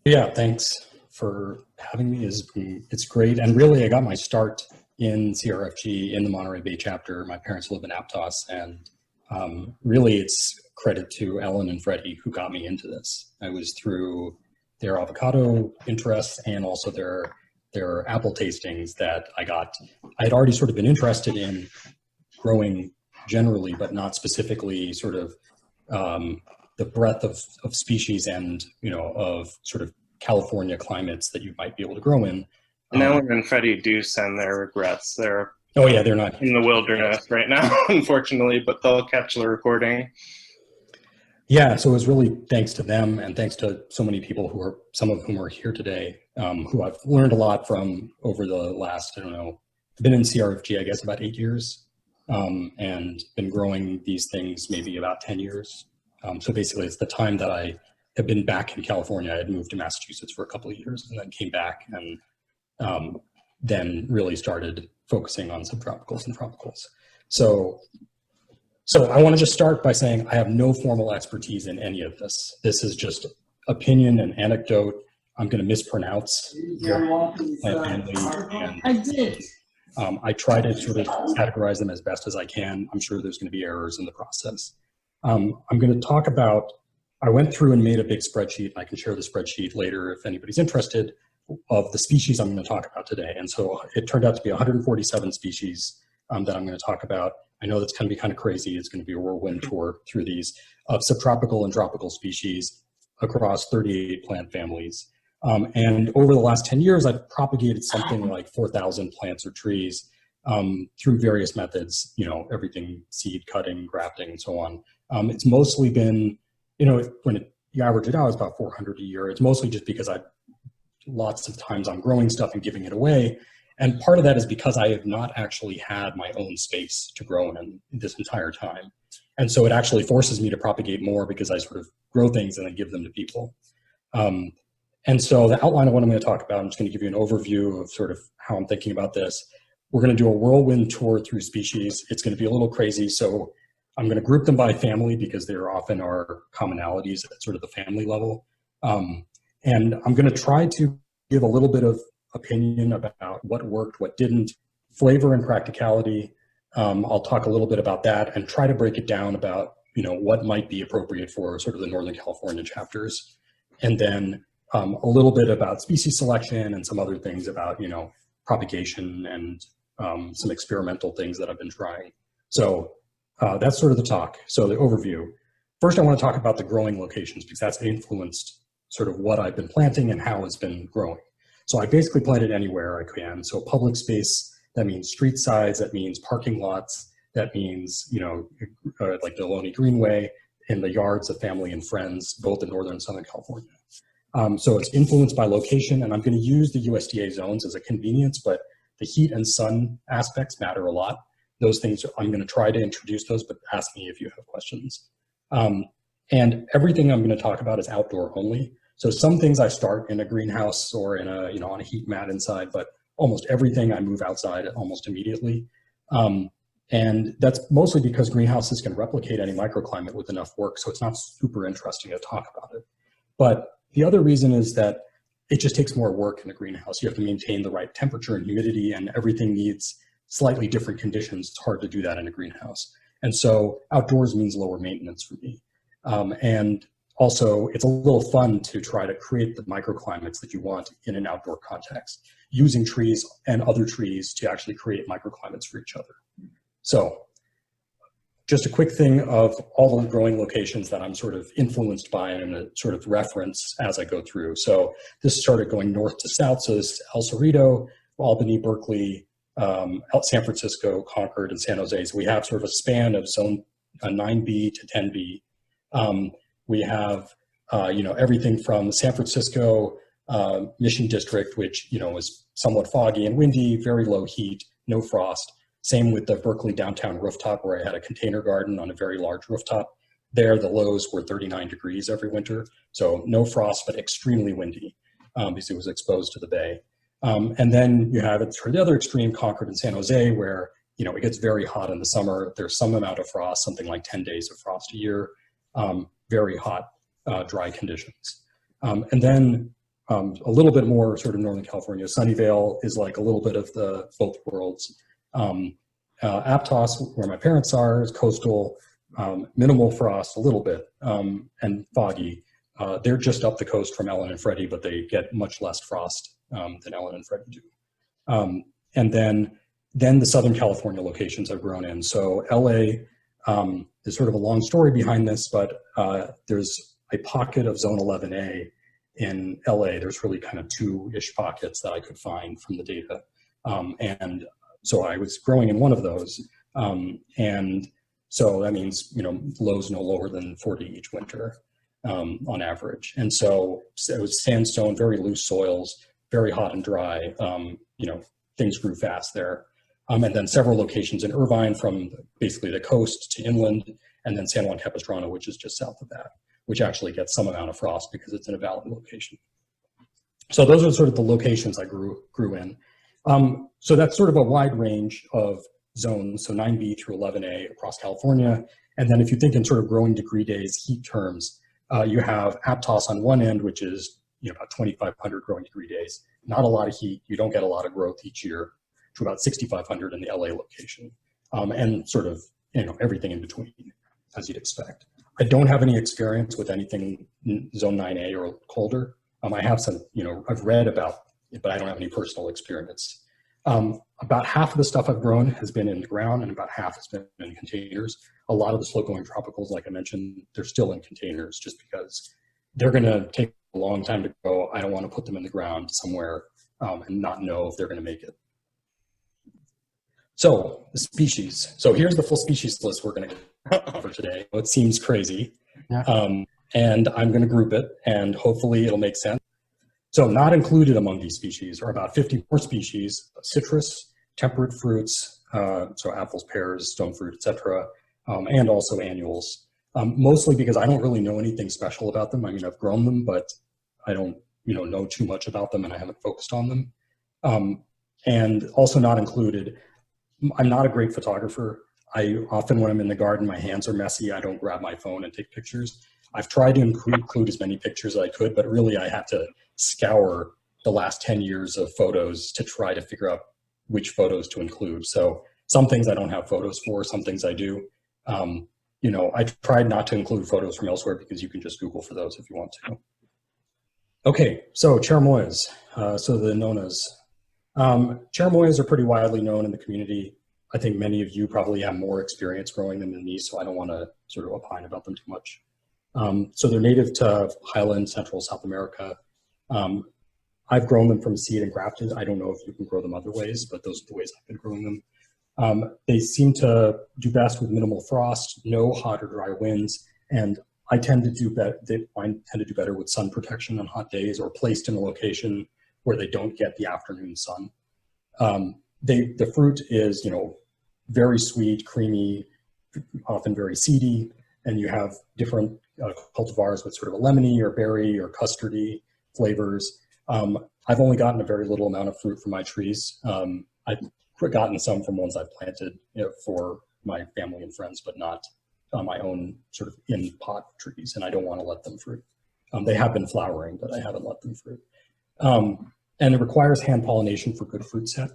Yeah, thanks for having me. It's great. And really, I got my start in CRFG in the Monterey Bay chapter. My parents live in Aptos, and really it's credit to Ellen and Freddie who got me into this. I was through their avocado interests and also their apple tastings that I got. I had already sort of been interested in growing generally, but not specifically sort of the breadth of species and, of sort of California climates that you might be able to grow in. And Ellen and Freddie do send their regrets. They're Oh yeah, they're not in the wilderness right now, unfortunately, but they'll catch the recording. Yeah, so it was really thanks to them and thanks to so many people some of whom are here today, who I've learned a lot from over the last, I don't know, I've been in CRFG, I guess, about 8 years, and been growing these things maybe about 10 years. So basically it's the time that I have been back in California. I had moved to Massachusetts for a couple of years and then came back and then really started focusing on subtropicals and tropicals. So I want to just start by saying I have no formal expertise in any of this. This is just opinion and anecdote. I'm going to mispronounce plant family, and I did. I try to sort of categorize them as best as I can. I'm sure there's going to be errors in the process. I'm going to talk about, I went through and made a big spreadsheet. I can share the spreadsheet later if anybody's interested, of the species I'm going to talk about today. And so it turned out to be 147 species that I'm going to talk about. I know that's going to be kind of crazy. It's going to be a whirlwind tour through these of subtropical and tropical species across 38 plant families. And over the last 10 years, I've propagated something like 4,000 plants or trees through various methods, everything seed cutting, grafting, and so on. It's mostly been, when you average it out, it's about 400 a year. It's mostly just because lots of times I'm growing stuff and giving it away. And part of that is because I have not actually had my own space to grow in this entire time. And so it actually forces me to propagate more because I sort of grow things and then give them to people. And so the outline of what I'm going to talk about, I'm just going to give you an overview of sort of how I'm thinking about this. We're going to do a whirlwind tour through species. It's going to be a little crazy. So I'm going to group them by family because there often are commonalities at sort of the family level. And I'm going to try to give a little bit of opinion about what worked, what didn't, flavor and practicality. I'll talk a little bit about that and try to break it down about, what might be appropriate for sort of the Northern California chapters. And then a little bit about species selection and some other things about, propagation and some experimental things that I've been trying. So that's sort of the talk. So the overview. First, I want to talk about the growing locations because that's influenced sort of what I've been planting and how it's been growing. So I basically plant it anywhere I can. So public space, that means street sides, that means parking lots, that means, like the Ohlone Greenway, in the yards of family and friends, both in Northern and Southern California. So it's influenced by location, and I'm going to use the USDA zones as a convenience, but the heat and sun aspects matter a lot. Those things, I'm going to try to introduce those, but ask me if you have questions. And everything I'm going to talk about is outdoor only. So some things I start in a greenhouse or in a, on a heat mat inside, but almost everything I move outside almost immediately. And that's mostly because greenhouses can replicate any microclimate with enough work, so it's not super interesting to talk about it. But the other reason is that it just takes more work in a greenhouse. You have to maintain the right temperature and humidity, and everything needs slightly different conditions. It's hard to do that in a greenhouse. And so outdoors means lower maintenance for me. And also, it's a little fun to try to create the microclimates that you want in an outdoor context, using trees and other trees to actually create microclimates for each other. So just a quick thing of all the growing locations that I'm sort of influenced by and a sort of reference as I go through. So this started going north to south. So this is El Cerrito, Albany, Berkeley, San Francisco, Concord, and San Jose. So we have sort of a span of zone 9B to 10B. We have, everything from San Francisco Mission District, which, is somewhat foggy and windy, very low heat, no frost. Same with the Berkeley downtown rooftop where I had a container garden on a very large rooftop. There, the lows were 39 degrees every winter. So no frost, but extremely windy because it was exposed to the bay. And then you have it for the other extreme, Concord and San Jose, where, it gets very hot in the summer. There's some amount of frost, something like 10 days of frost a year, very hot, dry conditions. And then a little bit more sort of Northern California. Sunnyvale is like a little bit of the both worlds. Aptos, where my parents are, is coastal, minimal frost a little bit, and foggy. They're just up the coast from Ellen and Freddie, but they get much less frost than Ellen and Freddie do. And then the Southern California locations I've grown in. So LA, there's sort of a long story behind this, but there's a pocket of zone 11A in LA. There's really kind of two-ish pockets that I could find from the data. And so I was growing in one of those. And so that means, lows no lower than 40 each winter on average. And so it was sandstone, very loose soils, very hot and dry. Things grew fast there. And then several locations in Irvine, from basically the coast to inland, and then San Juan Capistrano, which is just south of that, which actually gets some amount of frost because it's in a valley location. So those are sort of the locations I grew in. So that's sort of a wide range of zones, so 9B through 11A across California. And then if you think in sort of growing degree days, heat terms, you have Aptos on one end, which is about 2,500 growing degree days. Not a lot of heat. You don't get a lot of growth each year, to about 6,500 in the LA location, and sort of everything in between, as you'd expect. I don't have any experience with anything zone 9A or colder. I have some, I've read about it, but I don't have any personal experience. About half of the stuff I've grown has been in the ground, and about half has been in containers. A lot of the slow-going tropicals, like I mentioned, they're still in containers just because they're going to take a long time to grow. I don't want to put them in the ground somewhere and not know if they're going to make it. So the species. So here's the full species list we're going to cover today. It seems crazy, and I'm going to group it, and hopefully it'll make sense. So not included among these species are about 54 species: citrus, temperate fruits, so apples, pears, stone fruit, etc., and also annuals. Mostly because I don't really know anything special about them. I mean, I've grown them, but I don't, know too much about them, and I haven't focused on them. And also not included, I'm not a great photographer. I often, when I'm in the garden, my hands are messy. I don't grab my phone and take pictures. I've tried to include as many pictures as I could, but really I had to scour the last 10 years of photos to try to figure out which photos to include. So some things I don't have photos for, some things I do. I tried not to include photos from elsewhere because you can just Google for those if you want to. Okay, so cherimoyas, so the nonas. Cherimoyas are pretty widely known in the community. I think many of you probably have more experience growing them than me, so I don't want to sort of opine about them too much. So they're native to Highland, Central, South America. I've grown them from seed and grafted. I don't know if you can grow them other ways, but those are the ways I've been growing them. They seem to do best with minimal frost, no hot or dry winds, and I tend to do better with sun protection on hot days, or placed in a location where they don't get the afternoon sun. The fruit is, very sweet, creamy, often very seedy, and you have different cultivars with sort of a lemony or berry or custardy flavors. I've only gotten a very little amount of fruit from my trees. I've gotten some from ones I've planted for my family and friends, but not on my own sort of in pot trees, and I don't want to let them fruit. They have been flowering, but I haven't let them fruit. And it requires hand pollination for good fruit set.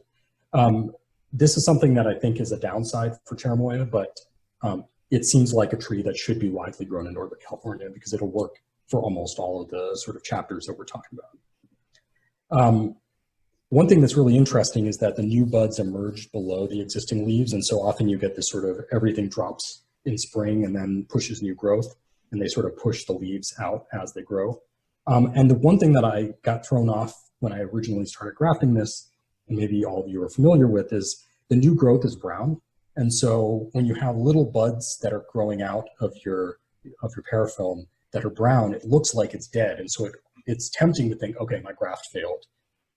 This is something that I think is a downside for cherimoya, but it seems like a tree that should be widely grown in Northern California because it'll work for almost all of the sort of chapters that we're talking about. One thing that's really interesting is that the new buds emerge below the existing leaves, and so often you get this sort of everything drops in spring and then pushes new growth, and they sort of push the leaves out as they grow. And the one thing that I got thrown off when I originally started grafting this, and maybe all of you are familiar with, is the new growth is brown. And so when you have little buds that are growing out of your parafilm that are brown, it looks like it's dead. And so it's tempting to think, okay, my graft failed.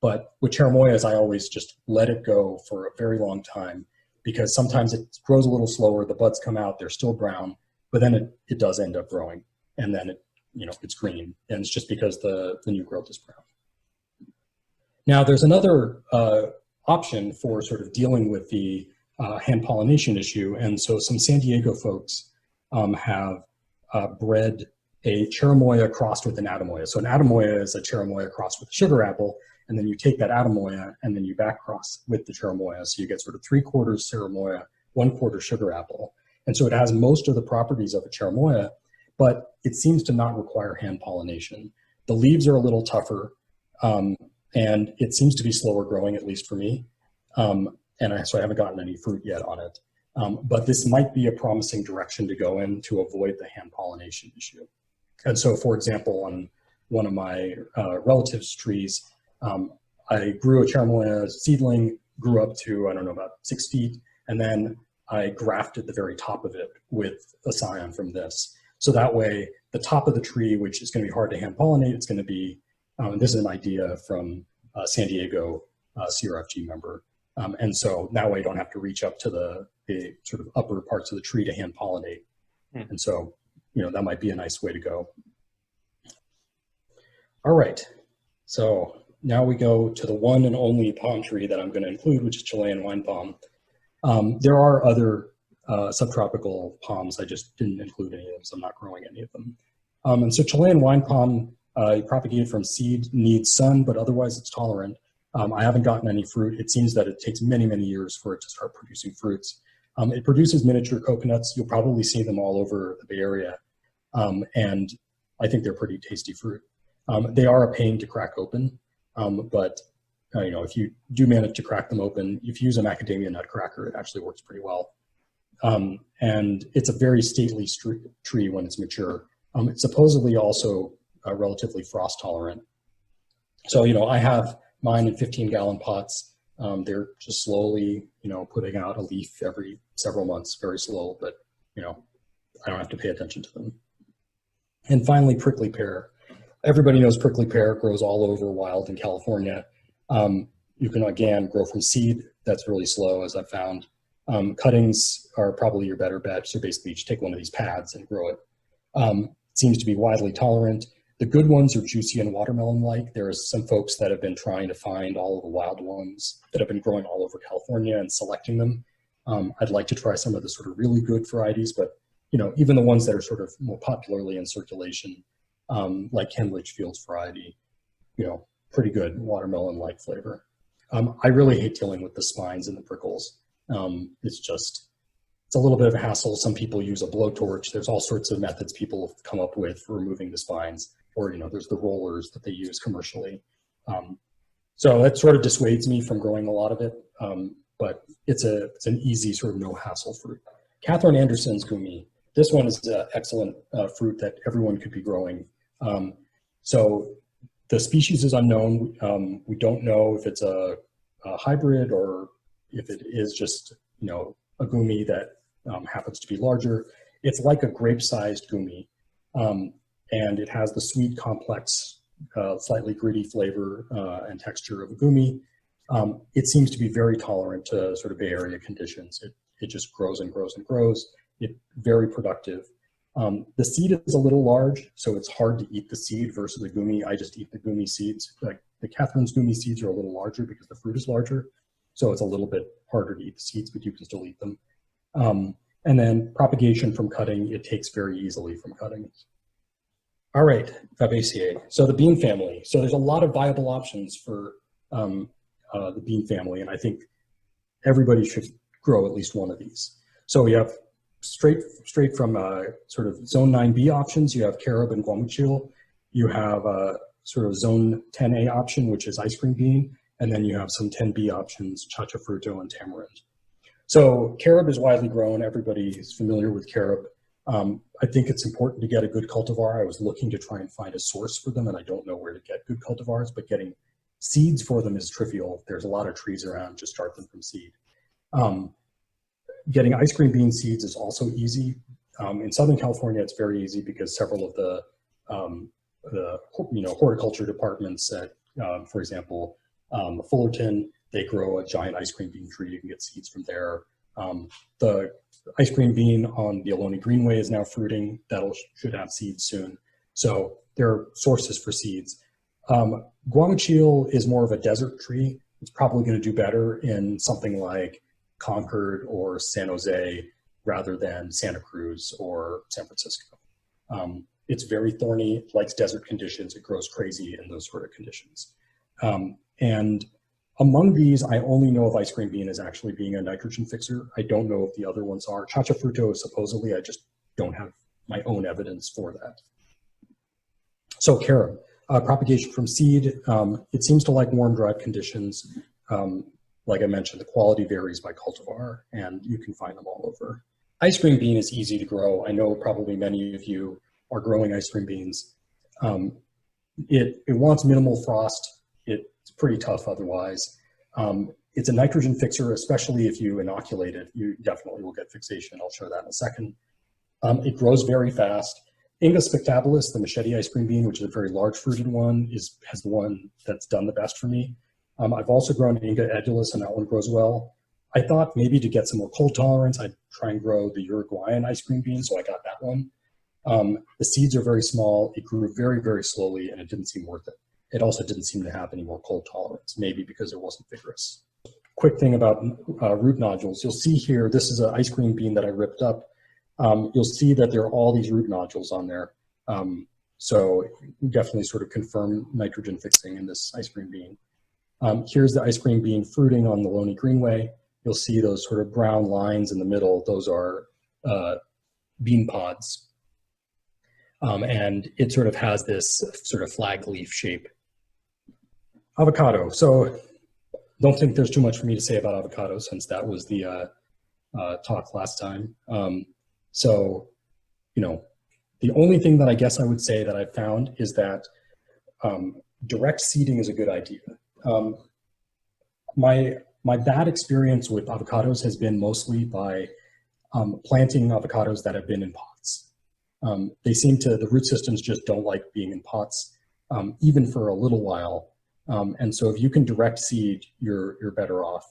But with cherimoyas, I always just let it go for a very long time, because sometimes it grows a little slower, the buds come out, they're still brown, but then it does end up growing, and then it's green, and it's just because the new growth is brown. Now, there's another option for sort of dealing with the hand pollination issue, and so some San Diego folks have bred a cherimoya crossed with an atamoya. So an atamoya is a cherimoya crossed with a sugar apple, and then you take that atamoya and then you back cross with the cherimoya. So you get sort of 3/4 cherimoya, 1/4 sugar apple. And so it has most of the properties of a cherimoya, but it seems to not require hand pollination. The leaves are a little tougher, and it seems to be slower growing, at least for me. So I haven't gotten any fruit yet on it. But this might be a promising direction to go in to avoid the hand pollination issue. And so, for example, on one of my relatives' trees, I grew a cherimoya seedling, grew up to, I don't know, about 6 feet, and then I grafted the very top of it with a scion from this. So that way, the top of the tree, which is going to be hard to hand pollinate, it's going to be, this is an idea from San Diego CRFG member. And so that way you don't have to reach up to the sort of upper parts of the tree to hand pollinate. And so, that might be a nice way to go. All right, so now we go to the one and only palm tree that I'm going to include, which is Chilean wine palm. There are other subtropical palms. I just didn't include any of them, so I'm not growing any of them. And so Chilean wine palm, propagated from seed, needs sun, but otherwise it's tolerant. I haven't gotten any fruit. It seems that it takes many, many years for it to start producing fruits. It produces miniature coconuts. You'll probably see them all over the Bay Area. And I think they're pretty tasty fruit. They are a pain to crack open, but if you do manage to crack them open, if you use a macadamia nut cracker, it actually works pretty well. And it's a very stately tree when it's mature. It's supposedly also relatively frost tolerant. So, I have mine in 15-gallon pots. They're just slowly, putting out a leaf every several months, very slow, but, I don't have to pay attention to them. And finally, prickly pear. Everybody knows prickly pear grows all over wild in California. You can, again, grow from seed. That's really slow, as I found. Cuttings are probably your better bet. So basically, you just take one of these pads and grow it. It seems to be widely tolerant. The good ones are juicy and watermelon-like. There are some folks that have been trying to find all of the wild ones that have been growing all over California and selecting them. I'd like to try some of the sort of really good varieties, but even the ones that are sort of more popularly in circulation, like Kenlich Fields variety, pretty good watermelon-like flavor. I really hate dealing with the spines and the prickles. It's a little bit of a hassle. Some people use a blowtorch. There's all sorts of methods people have come up with for removing the spines, or there's the rollers that they use commercially. So that sort of dissuades me from growing a lot of it, but it's an easy sort of no hassle fruit. Catherine Anderson's gumi. This one is an excellent fruit that everyone could be growing. So the species is unknown. We don't know if it's a hybrid or if it is just a gumi that happens to be larger. It's like a grape-sized gumi, and it has the sweet, complex, slightly gritty flavor and texture of a gumi. It seems to be very tolerant to sort of Bay Area conditions. It just grows and grows and grows. It's very productive. The seed is a little large, so it's hard to eat the seed versus the gumi. I just eat the gumi seeds. Like the Catherine's gumi seeds are a little larger because the fruit is larger, so it's a little bit harder to eat the seeds, but you can still eat them. And then propagation from cutting, it takes very easily from cutting. All right, Fabaceae. So the bean family. So there's a lot of viable options for the bean family, and I think everybody should grow at least one of these. So we have straight from sort of zone 9B options, you have carob and guamuchil. You have a sort of zone 10A option, which is ice cream bean. And then you have some 10B options, chachafruto and tamarind. So carob is widely grown. Everybody is familiar with carob. I think it's important to get a good cultivar. I was looking to try and find a source for them, and I don't know where to get good cultivars, but getting seeds for them is trivial. There's a lot of trees around, just start them from seed. Getting ice cream bean seeds is also easy. In Southern California, it's very easy because several of the horticulture departments at, for example, Fullerton, they grow a giant ice cream bean tree. You can get seeds from there. The ice cream bean on the Ohlone Greenway is now fruiting. Should have seeds soon. So there are sources for seeds. Guamuchil is more of a desert tree. It's probably going to do better in something like Concord or San Jose rather than Santa Cruz or San Francisco. It's very thorny, it likes desert conditions, it grows crazy in those sort of conditions. And among these, I only know of ice cream bean as actually being a nitrogen fixer. I don't know if the other ones are. Chacha fruto is supposedly, I just don't have my own evidence for that. So carob, propagation from seed, it seems to like warm, dry conditions. Like I mentioned, the quality varies by cultivar, and you can find them all over. Ice cream bean is easy to grow. I know probably many of you are growing ice cream beans. It wants minimal frost. It's pretty tough otherwise. It's a nitrogen fixer, especially if you inoculate it. You definitely will get fixation. I'll show that in a second. It grows very fast. Inga spectabilis, the machete ice cream bean, which is a very large fruited one, has the one that's done the best for me. I've also grown Inga edulis, and that one grows well. I thought maybe to get some more cold tolerance, I'd try and grow the Uruguayan ice cream bean, so I got that one. The seeds are very small. It grew very, very slowly, and it didn't seem worth it. It also didn't seem to have any more cold tolerance, maybe because it wasn't vigorous. Quick thing about root nodules. You'll see here, this is an ice cream bean that I ripped up. You'll see that there are all these root nodules on there. So definitely sort of confirm nitrogen fixing in this ice cream bean. Here's the ice cream bean fruiting on the Loney Greenway. You'll see those sort of brown lines in the middle. Those are bean pods. And it sort of has this sort of flag leaf shape. Avocado. So don't think there's too much for me to say about avocado since that was the talk last time. So, you know, the only thing that I guess I would say that I've found is that direct seeding is a good idea. My bad experience with avocados has been mostly by planting avocados that have been in pots. They seem to, the root systems just don't like being in pots, even for a little while. And so if you can direct seed, you're better off.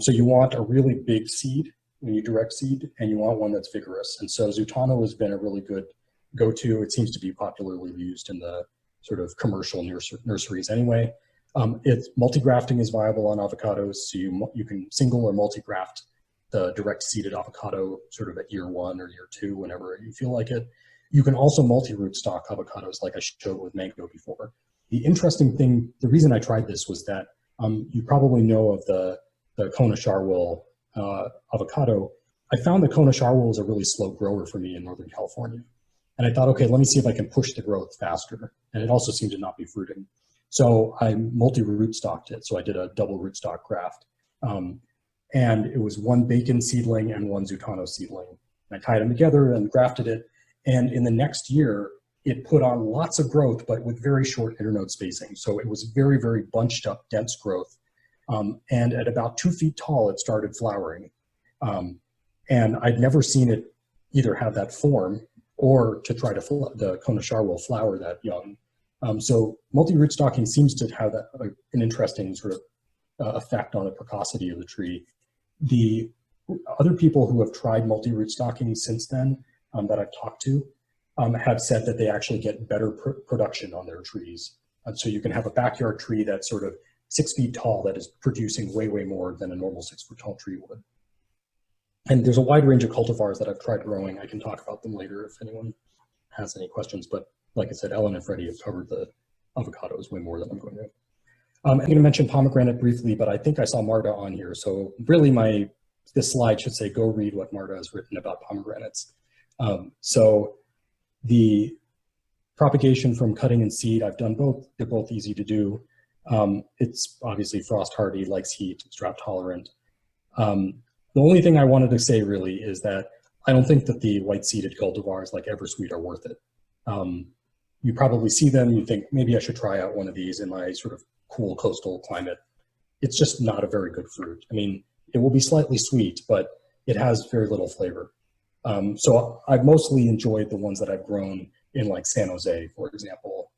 So you want a really big seed when you direct seed, and you want one that's vigorous. And so Zutano has been a really good go-to. It seems to be popularly used in the sort of commercial nurseries anyway. Multi-grafting is viable on avocados, so you can single or multi-graft the direct seeded avocado sort of at year 1 or year 2, whenever you feel like it. You can also multi-root stock avocados like I showed with mango before. The interesting thing, the reason I tried this was that you probably know of the Kona Charwell avocado. I found the Kona Charwell is a really slow grower for me in Northern California. And I thought, okay, let me see if I can push the growth faster. And it also seemed to not be fruiting. So I multi-root stocked it. So I did a double rootstock graft. And it was 1 bacon seedling and 1 Zutano seedling. And I tied them together and grafted it. And in the next year, it put on lots of growth, but with very short internode spacing. So it was very, very bunched up, dense growth. And at about 2 feet tall, it started flowering. And I'd never seen it either have that form or to try to the Kona Charwell flower that young. So multi-root stocking seems to have an interesting sort of effect on the precocity of the tree. The other people who have tried multi-root stocking since then that I've talked to have said that they actually get better production on their trees. So you can have a backyard tree that's sort of 6 feet tall that is producing way, way more than a normal 6 foot tall tree would. And there's a wide range of cultivars that I've tried growing. I can talk about them later if anyone has any questions. But like I said, Ellen and Freddie have covered the avocados way more than I'm going to. I'm going to mention pomegranate briefly, but I think I saw Marta on here. So really this slide should say, go read what Marta has written about pomegranates. So the propagation from cutting and seed, I've done both. They're both easy to do. It's obviously frost hardy, likes heat, it's drought tolerant. The only thing I wanted to say really is that I don't think that the white seeded cultivars like Eversweet are worth it. You probably see them, you think maybe I should try out one of these in my sort of cool coastal climate. It's just not a very good fruit. I mean, it will be slightly sweet, but it has very little flavor. So I've mostly enjoyed the ones that I've grown in like San Jose, for example.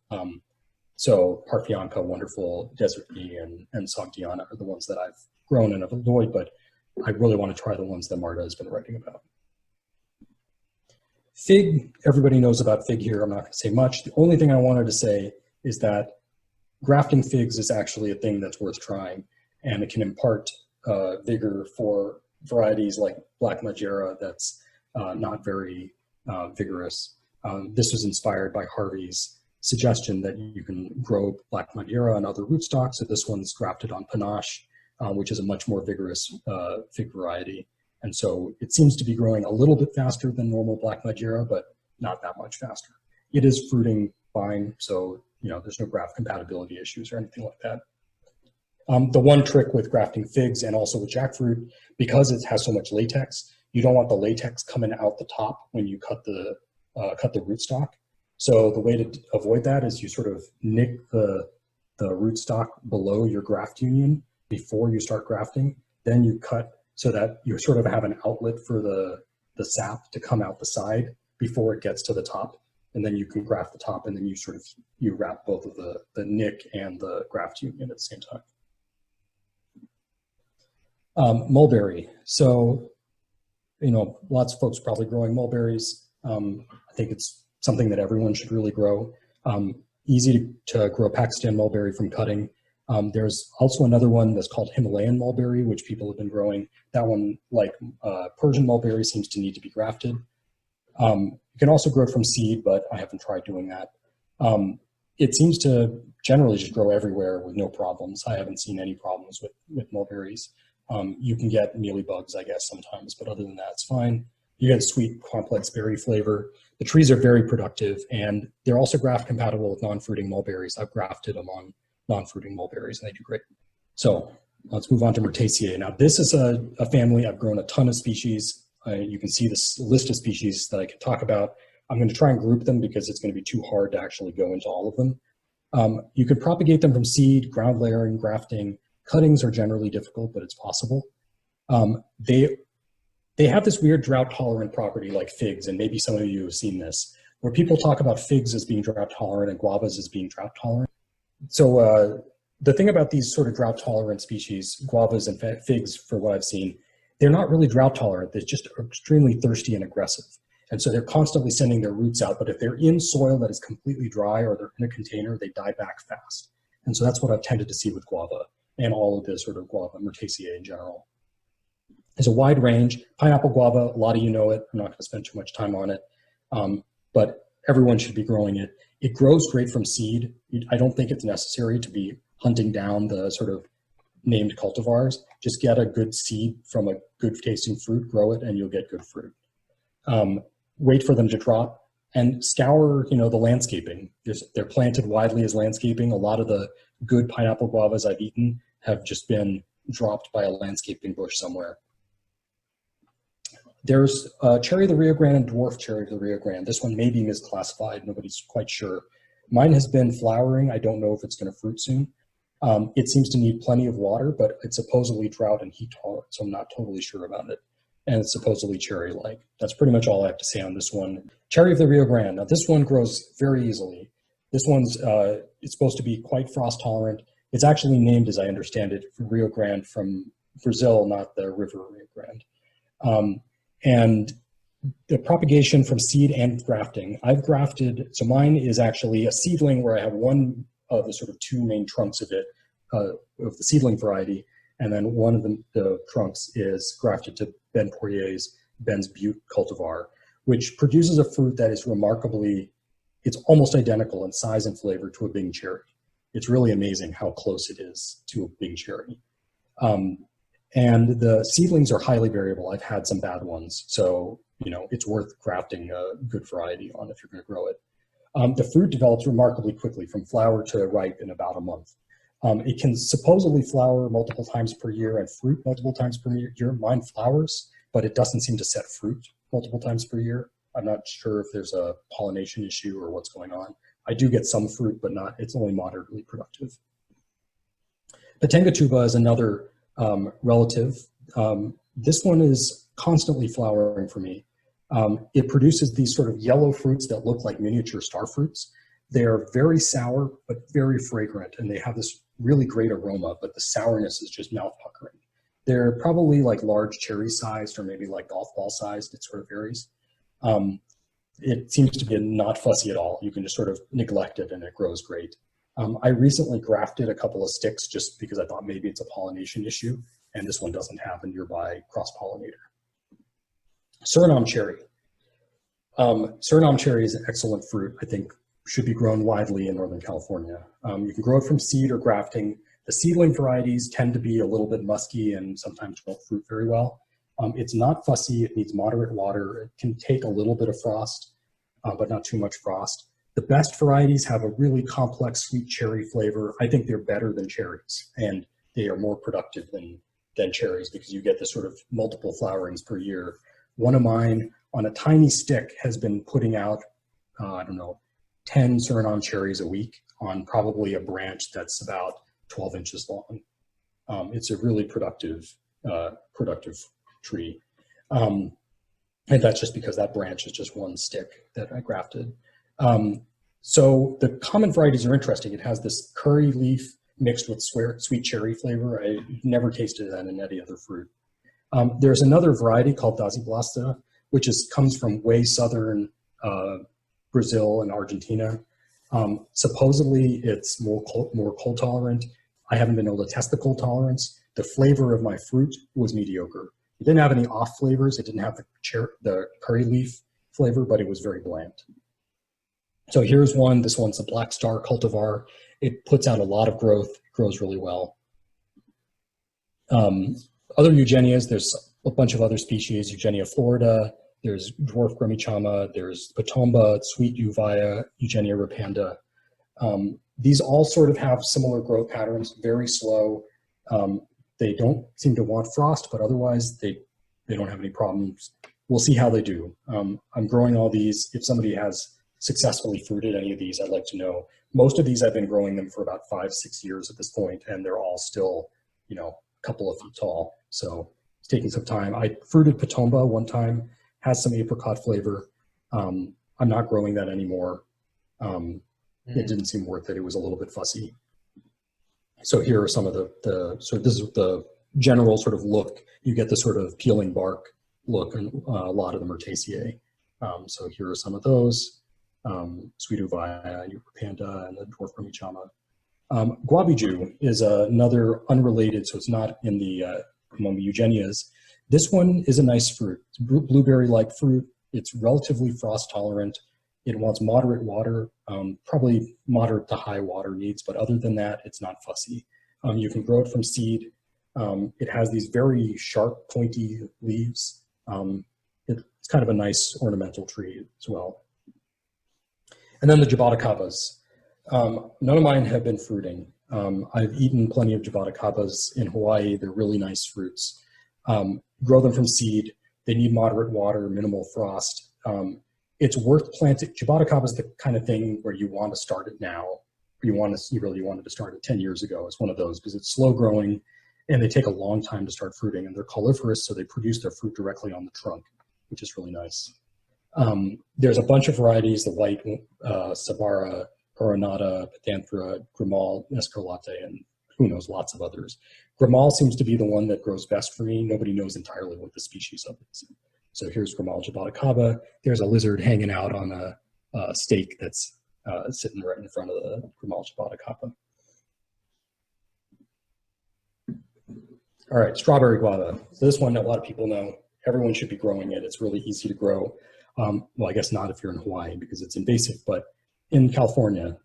So Parfianca, Wonderful, Desert Bee, and Sogdiana are the ones that I've grown and have enjoyed, but I really want to try the ones that Marta has been writing about. Fig, everybody knows about fig here. I'm not going to say much. The only thing I wanted to say is that grafting figs is actually a thing that's worth trying, and it can impart vigor for varieties like Black Majera that's not very vigorous. This was inspired by Harvey's suggestion that you can grow Black Madeira on other rootstocks. So this one's grafted on Panache, which is a much more vigorous fig variety. And so it seems to be growing a little bit faster than normal Black Madeira, but not that much faster. It is fruiting fine, so there's no graft compatibility issues or anything like that. The one trick with grafting figs and also with jackfruit, because it has so much latex, you don't want the latex coming out the top when you cut the rootstock. So the way to avoid that is you sort of nick the rootstock below your graft union before you start grafting. Then you cut so that you sort of have an outlet for the sap to come out the side before it gets to the top. And then you can graft the top, and then you wrap both of the nick and the graft union at the same time. Mulberry. So, lots of folks are probably growing mulberries. I think it's something that everyone should really grow. Easy to grow Pakistan mulberry from cutting. There's also another one that's called Himalayan mulberry, which people have been growing. That one, like Persian mulberry, seems to need to be grafted. You can also grow it from seed, but I haven't tried doing that. It seems to generally just grow everywhere with no problems. I haven't seen any problems with mulberries. You can get mealybugs, I guess, sometimes, but other than that, it's fine. You get a sweet, complex berry flavor. The trees are very productive, and they're also graft compatible with non-fruiting mulberries. I've grafted them on non-fruiting mulberries, and they do great. So let's move on to Myrtaceae. Now, this is a family. I've grown a ton of species. You can see this list of species that I could talk about. I'm going to try and group them because it's going to be too hard to actually go into all of them. You could propagate them from seed, ground layering, grafting. Cuttings are generally difficult, but it's possible. They have this weird drought-tolerant property like figs, and maybe some of you have seen this, where people talk about figs as being drought-tolerant and guavas as being drought-tolerant. So the thing about these sort of drought-tolerant species, guavas and figs, for what I've seen, they're not really drought-tolerant. They're just extremely thirsty and aggressive. And so they're constantly sending their roots out, but if they're in soil that is completely dry or they're in a container, they die back fast. And so that's what I've tended to see with guava and all of the sort of guava, Myrtaceae in general. There's a wide range. Pineapple guava, a lot of you know it. I'm not going to spend too much time on it, but everyone should be growing it. It grows great from seed. I don't think it's necessary to be hunting down the sort of named cultivars. Just get a good seed from a good tasting fruit, grow it, and you'll get good fruit. Wait for them to drop and scour, the landscaping. They're planted widely as landscaping. A lot of the good pineapple guavas I've eaten have just been dropped by a landscaping bush somewhere. There's cherry of the Rio Grande and dwarf cherry of the Rio Grande. This one may be misclassified. Nobody's quite sure. Mine has been flowering. I don't know if it's going to fruit soon. It seems to need plenty of water, but it's supposedly drought and heat tolerant, so I'm not totally sure about it. And it's supposedly cherry-like. That's pretty much all I have to say on this one. Cherry of the Rio Grande. Now, this one grows very easily. This one's it's supposed to be quite frost-tolerant. It's actually named, as I understand it, Rio Grande from Brazil, not the river Rio Grande. And the propagation from seed and grafting. I've grafted, so mine is actually a seedling where I have one of the sort of two main trunks of it, of the seedling variety, and then one of the trunks is grafted to Ben Poirier's Ben's Butte cultivar, which produces a fruit that is remarkably, it's almost identical in size and flavor to a Bing cherry. It's really amazing how close it is to a Bing cherry. And the seedlings are highly variable. I've had some bad ones. So, it's worth grafting a good variety on if you're going to grow it. The fruit develops remarkably quickly from flower to ripe in about a month. It can supposedly flower multiple times per year and fruit multiple times per year. Mine flowers, but it doesn't seem to set fruit multiple times per year. I'm not sure if there's a pollination issue or what's going on. I do get some fruit, but it's only moderately productive. Patenga tuba is another relative. This one is constantly flowering for me. It produces these sort of yellow fruits that look like miniature star fruits. They're very sour, but very fragrant, and they have this really great aroma, but the sourness is just mouth puckering. They're probably like large cherry sized or maybe like golf ball sized. It sort of varies. It seems to be not fussy at all. You can just sort of neglect it and it grows great. I recently grafted a couple of sticks just because I thought maybe it's a pollination issue, and this one doesn't have a nearby cross-pollinator. Suriname cherry. Suriname cherry is an excellent fruit. I think should be grown widely in Northern California. You can grow it from seed or grafting. The seedling varieties tend to be a little bit musky and sometimes don't fruit very well. It's not fussy. It needs moderate water. It can take a little bit of frost, but not too much frost. The best varieties have a really complex sweet cherry flavor. I think they're better than cherries, and they are more productive than cherries because you get this sort of multiple flowerings per year. One of mine on a tiny stick has been putting out, I don't know, 10 Suriname cherries a week on probably a branch that's about 12 inches long. It's a really productive tree. And that's just because that branch is just one stick that I grafted. So the common varieties are interesting. It has this curry leaf mixed with sweet cherry flavor. I never tasted that in any other fruit. There's another variety called Daziblasta, which comes from way southern Brazil and Argentina. Supposedly it's more cold tolerant. I haven't been able to test the cold tolerance. The flavor of my fruit was mediocre. It didn't have any off flavors. It didn't have the curry leaf flavor, but it was very bland. So here's one. This one's a Black Star cultivar. It puts out a lot of growth, grows really well. Other Eugenias, there's a bunch of other species, Eugenia florida, there's dwarf Gremichama, there's Patomba, sweet Uvaya, Eugenia rapanda. These all sort of have similar growth patterns, very slow. They don't seem to want frost, but otherwise they don't have any problems. We'll see how they do. I'm growing all these. If somebody has successfully fruited any of these, I'd like to know. Most of these I've been growing them for about 5-6 years at this point, and they're all still, you know, a couple of feet tall. So it's taking some time. I fruited Patomba one time, has some apricot flavor. I'm not growing that anymore. It didn't seem worth it. It was a little bit fussy. So here are some of so this is the general sort of look. You get the sort of peeling bark look, and a lot of them are Taceae. So here are some of those. Sweet Uvaya, Panda, and the dwarf Gremichama. Guabiju is another unrelated, so it's not in the among the Eugenias. This one is a nice fruit. It's blueberry-like fruit. It's relatively frost tolerant. It wants moderate water, probably moderate to high water needs, but other than that, it's not fussy. You can grow it from seed. It has these very sharp, pointy leaves. It's kind of a nice ornamental tree as well. And then the Jaboticabas. None of mine have been fruiting. I've eaten plenty of Jaboticabas in Hawaii. They're really nice fruits. Grow them from seed. They need moderate water, minimal frost. It's worth planting. Jaboticaba is the kind of thing where you want to start it now. You really wanted to start it 10 years ago. It's one of those because it's slow growing and they take a long time to start fruiting, and they're coliferous, so they produce their fruit directly on the trunk, which is really nice. There's a bunch of varieties, the white Sabara, Coronata, Pentanthera, Grimal, Escarlate, and who knows, lots of others. Grimal seems to be the one that grows best for me. Nobody knows entirely what the species of it is. So here's Grimal Jaboticaba. There's a lizard hanging out on a stake that's sitting right in front of the Grimal Jaboticaba. All right, strawberry guava. So this one a lot of people know. Everyone should be growing it. It's really easy to grow. Well, I guess not if you're in Hawaii because it's invasive, but in California,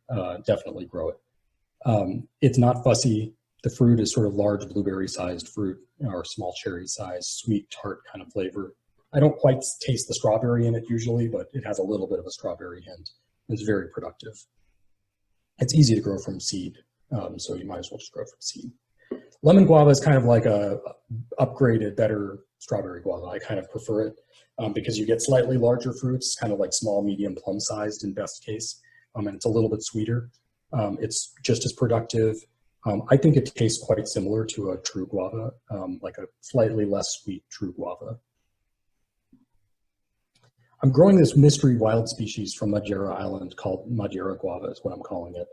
definitely grow it. It's not fussy. The fruit is sort of large blueberry-sized fruit or small cherry-sized, sweet, tart kind of flavor. I don't quite taste the strawberry in it usually, but it has a little bit of a strawberry hint. It's very productive. It's easy to grow from seed, so you might as well just grow from seed. Lemon guava is kind of like a upgraded, better strawberry guava. I kind of prefer it because you get slightly larger fruits, kind of like small, medium, plum-sized in best case, and it's a little bit sweeter. It's just as productive. I think it tastes quite similar to a true guava, like a slightly less sweet true guava. I'm growing this mystery wild species from Madeira Island called Madeira guava is what I'm calling it.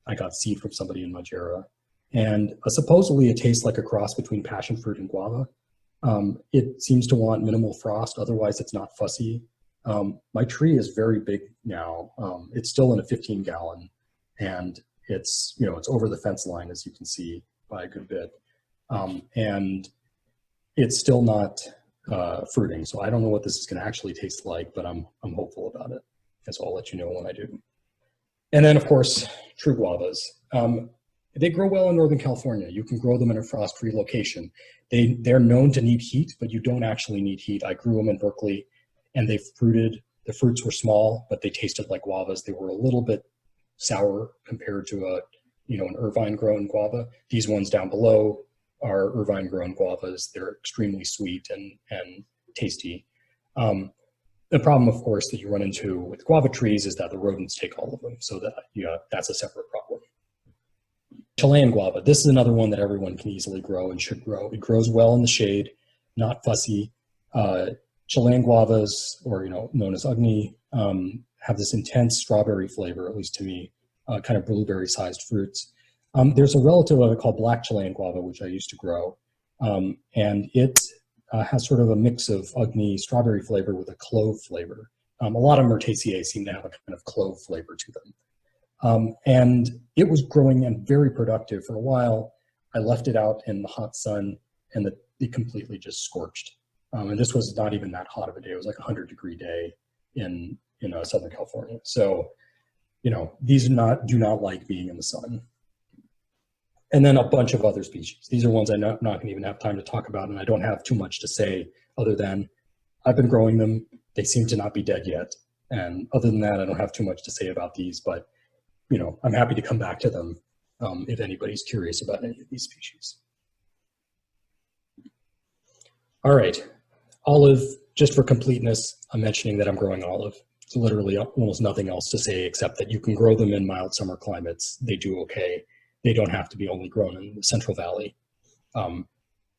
I got seed from somebody in Madeira. And supposedly it tastes like a cross between passion fruit and guava. It seems to want minimal frost, otherwise it's not fussy. My tree is very big now. It's still in a 15-gallon, and it's over the fence line, as you can see, by a good bit. And it's still not fruiting. So I don't know what this is going to actually taste like, but I'm hopeful about it. And so I'll let you know when I do. And then, of course, true guavas. They grow well in Northern California. You can grow them in a frost-free location. They're known to need heat, but you don't actually need heat. I grew them in Berkeley, and they fruited. The fruits were small, but they tasted like guavas. They were a little bit sour compared to an Irvine-grown guava. These ones down below are Irvine-grown guavas. They're extremely sweet and tasty. The problem, of course, that you run into with guava trees is that the rodents take all of them. So that's a separate problem. Chilean guava. This is another one that everyone can easily grow and should grow. It grows well in the shade, not fussy. Chilean guavas, or known as ugni, have this intense strawberry flavor, at least to me, kind of blueberry-sized fruits. There's a relative of it called black Chilean guava, which I used to grow, and it has sort of a mix of ugni strawberry flavor with a clove flavor. A lot of Myrtaceae seem to have a kind of clove flavor to them. And it was growing and very productive for a while. I left it out in the hot sun, and it completely just scorched. And this was not even that hot of a day. It was like a 100-degree day in Southern California. So, these do not like being in the sun. And then a bunch of other species. These are ones I'm not going to even have time to talk about, and I don't have too much to say other than I've been growing them. They seem to not be dead yet. And other than that, I don't have too much to say about these, but I'm happy to come back to them if anybody's curious about any of these species. All right, olive, just for completeness, I'm mentioning that I'm growing olive. There's literally almost nothing else to say except that you can grow them in mild summer climates. They do okay. They don't have to be only grown in the Central Valley.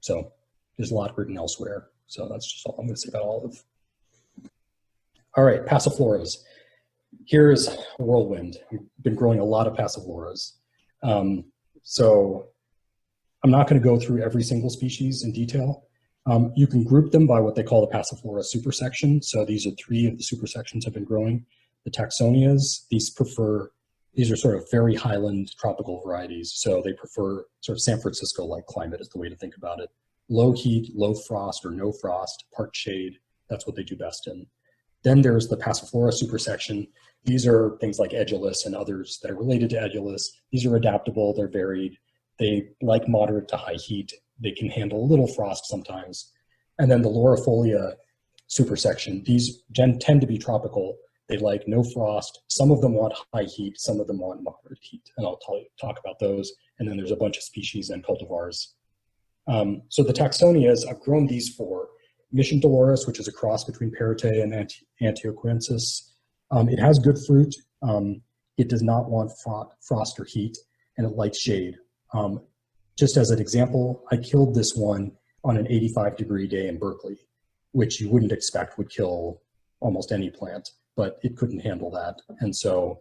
So there's a lot written elsewhere. So that's just all I'm going to say about olive. All right, Paso Floras. Here's a whirlwind. I've been growing a lot of Paso Floras. So I'm not going to go through every single species in detail. You can group them by what they call the Paso Flora supersection. So these are 3 of the supersections I've been growing. The taxonias, these are sort of very highland tropical varieties. So they prefer sort of San Francisco-like climate is the way to think about it. Low heat, low frost or no frost, part shade, that's what they do best in. Then there's the Paso Flora supersection. These are things like Edulis and others that are related to Edulis. These are adaptable, they're varied. They like moderate to high heat. They can handle a little frost sometimes. And then the Laurifolia supersection, these tend to be tropical. They like no frost. Some of them want high heat, some of them want moderate heat. And I'll talk about those. And then there's a bunch of species and cultivars. So the taxonias, I've grown these for Mission Dolores, which is a cross between Parate and Antioquensis. It has good fruit. It does not want frost or heat, and it likes shade. Just as an example, I killed this one on an 85-degree day in Berkeley, which you wouldn't expect would kill almost any plant, but it couldn't handle that. And so,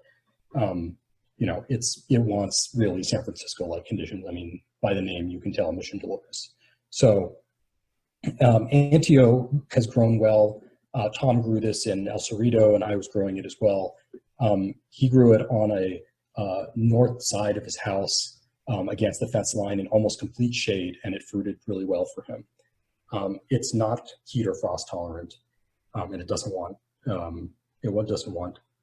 it wants really San Francisco-like conditions. I mean, by the name, you can tell Mission Dolores. So Antio has grown well. Tom grew this in El Cerrito, and I was growing it as well. He grew it on a north side of his house against the fence line in almost complete shade, and it fruited really well for him. It's not heat or frost tolerant, and it doesn't want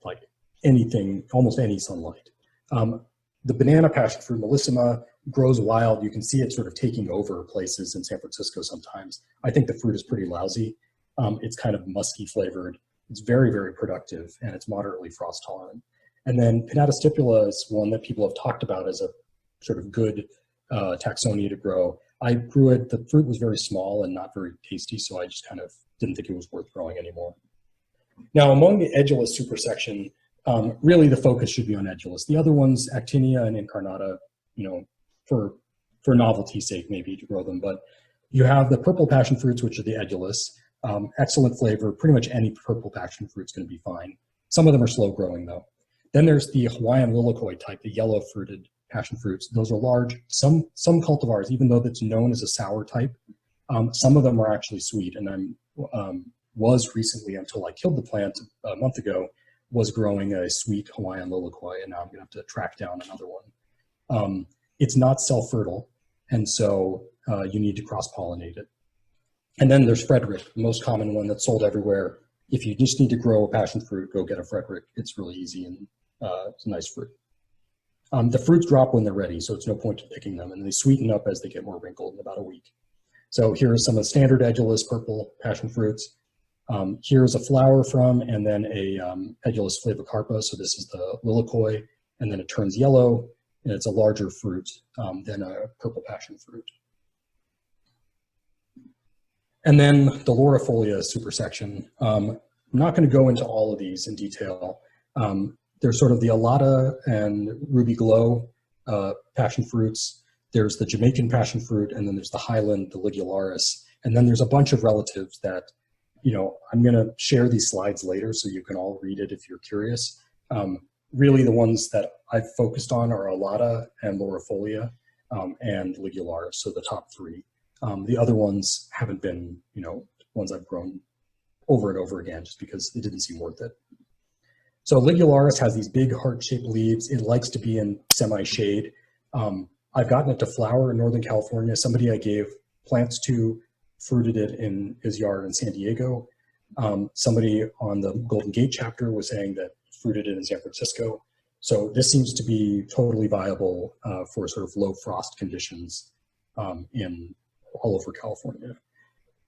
like anything, almost any sunlight. The banana passion fruit Mellissima grows wild. You can see it sort of taking over places in San Francisco sometimes. I think the fruit is pretty lousy. It's kind of musky flavored. It's very, very productive, and it's moderately frost tolerant. And then Pinnata stipula is one that people have talked about as a sort of good taxonia to grow. I grew it, the fruit was very small and not very tasty, so I just kind of didn't think it was worth growing anymore. Now, among the Edulis supersection, really the focus should be on Edulis. The other ones, Actinia and Incarnata, for novelty's sake, maybe to grow them, but you have the purple passion fruits, which are the Edulis. Excellent flavor, pretty much any purple passion fruit's gonna be fine. Some of them are slow growing though. Then there's the Hawaiian lilikoi type, the yellow fruited passion fruits. Those are large. Some cultivars, even though that's known as a sour type, some of them are actually sweet. And was recently, until I killed the plant a month ago, was growing a sweet Hawaiian lilikoi, and now I'm gonna have to track down another one. It's not self-fertile, and so you need to cross-pollinate it. And then there's Frederick, the most common one that's sold everywhere. If you just need to grow a passion fruit, go get a Frederick. It's really easy and it's a nice fruit. The fruits drop when they're ready, so it's no point in picking them, and they sweeten up as they get more wrinkled in about a week. So here are some of the standard edulous purple passion fruits. Here's a flower from, and then a edulous flavocarpa. So this is the lilikoi, and then it turns yellow, and it's a larger fruit than a purple passion fruit. And then the laurifolia supersection. I'm not going to go into all of these in detail. There's sort of the Alata and Ruby Glow passion fruits. There's the Jamaican passion fruit, and then there's the Highland, the Ligularis. And then there's a bunch of relatives that, you know, I'm going to share these slides later so you can all read it if you're curious. Really the ones that I've focused on are Alata and laurifolia and Ligularis, so the top three. The other ones haven't been, you know, ones I've grown over and over again just because it didn't seem worth it. So Ligularis has these big heart-shaped leaves. It likes to be in semi-shade. I've gotten it to flower in Northern California. Somebody I gave plants to fruited it in his yard in San Diego. Somebody on the Golden Gate chapter was saying that fruited it in San Francisco. So this seems to be totally viable for sort of low frost conditions in all over California.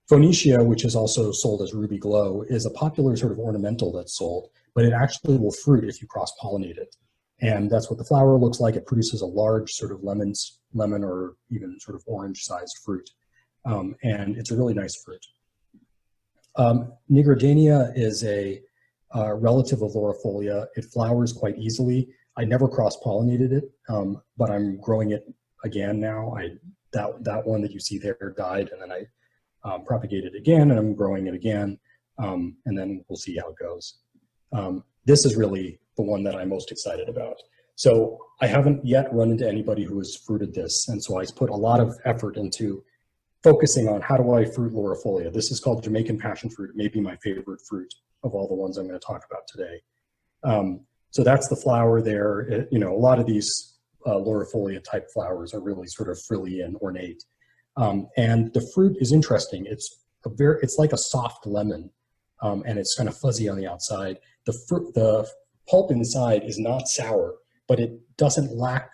Phoenicia, which is also sold as Ruby Glow, is a popular sort of ornamental that's sold, but it actually will fruit if you cross-pollinate it. And that's what the flower looks like. It produces a large sort of lemon or even sort of orange-sized fruit. And it's a really nice fruit. Nigrodania is a relative of laurifolia. It flowers quite easily. I never cross-pollinated it, but I'm growing it again now. That one that you see there died, and then I propagated again, and I'm growing it again, and then we'll see how it goes. This is really the one that I'm most excited about. So I haven't yet run into anybody who has fruited this, and so I put a lot of effort into focusing on how do I fruit laurifolia. This is called Jamaican passion fruit. It may be my favorite fruit of all the ones I'm going to talk about today. So that's the flower there. You know, a lot of these laurifolia type flowers are really sort of frilly and ornate. And the fruit is interesting. It's like a soft lemon, and it's kind of fuzzy on the outside. The pulp inside is not sour, but it doesn't lack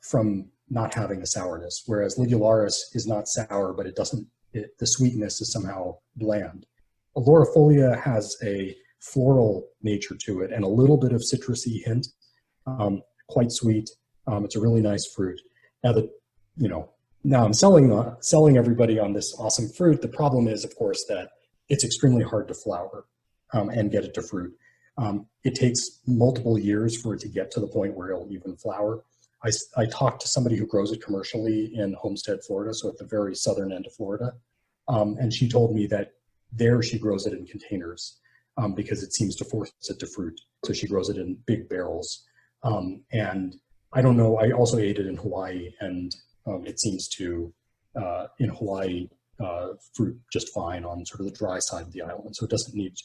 from not having the sourness. Whereas Ligularis is not sour, but the sweetness is somehow bland. Laurifolia has a floral nature to it and a little bit of citrusy hint, quite sweet. It's a really nice fruit. Now I'm selling everybody on this awesome fruit. The problem is, of course, that it's extremely hard to flower and get it to fruit. It takes multiple years for it to get to the point where it'll even flower. I talked to somebody who grows it commercially in Homestead, Florida, so at the very southern end of Florida, and she told me that there she grows it in containers because it seems to force it to fruit. So she grows it in big barrels. And I don't know, I also ate it in Hawaii, and it seems to, in Hawaii, fruit just fine on sort of the dry side of the island, so it doesn't need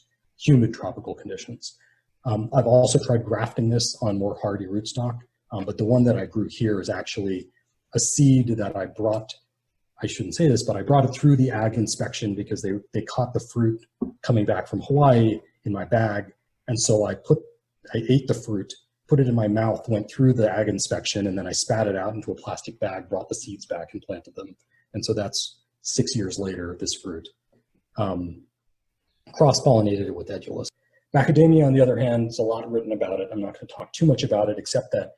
humid tropical conditions. I've also tried grafting this on more hardy rootstock, but the one that I grew here is actually a seed that I brought, I shouldn't say this, but I brought it through the ag inspection because they caught the fruit coming back from Hawaii in my bag, and so I ate the fruit, put it in my mouth, went through the ag inspection, and then I spat it out into a plastic bag, brought the seeds back and planted them. And so that's 6 years later, this fruit. Cross-pollinated it with edulous. Macadamia, on the other hand, there's a lot written about it. I'm not going to talk too much about it, except that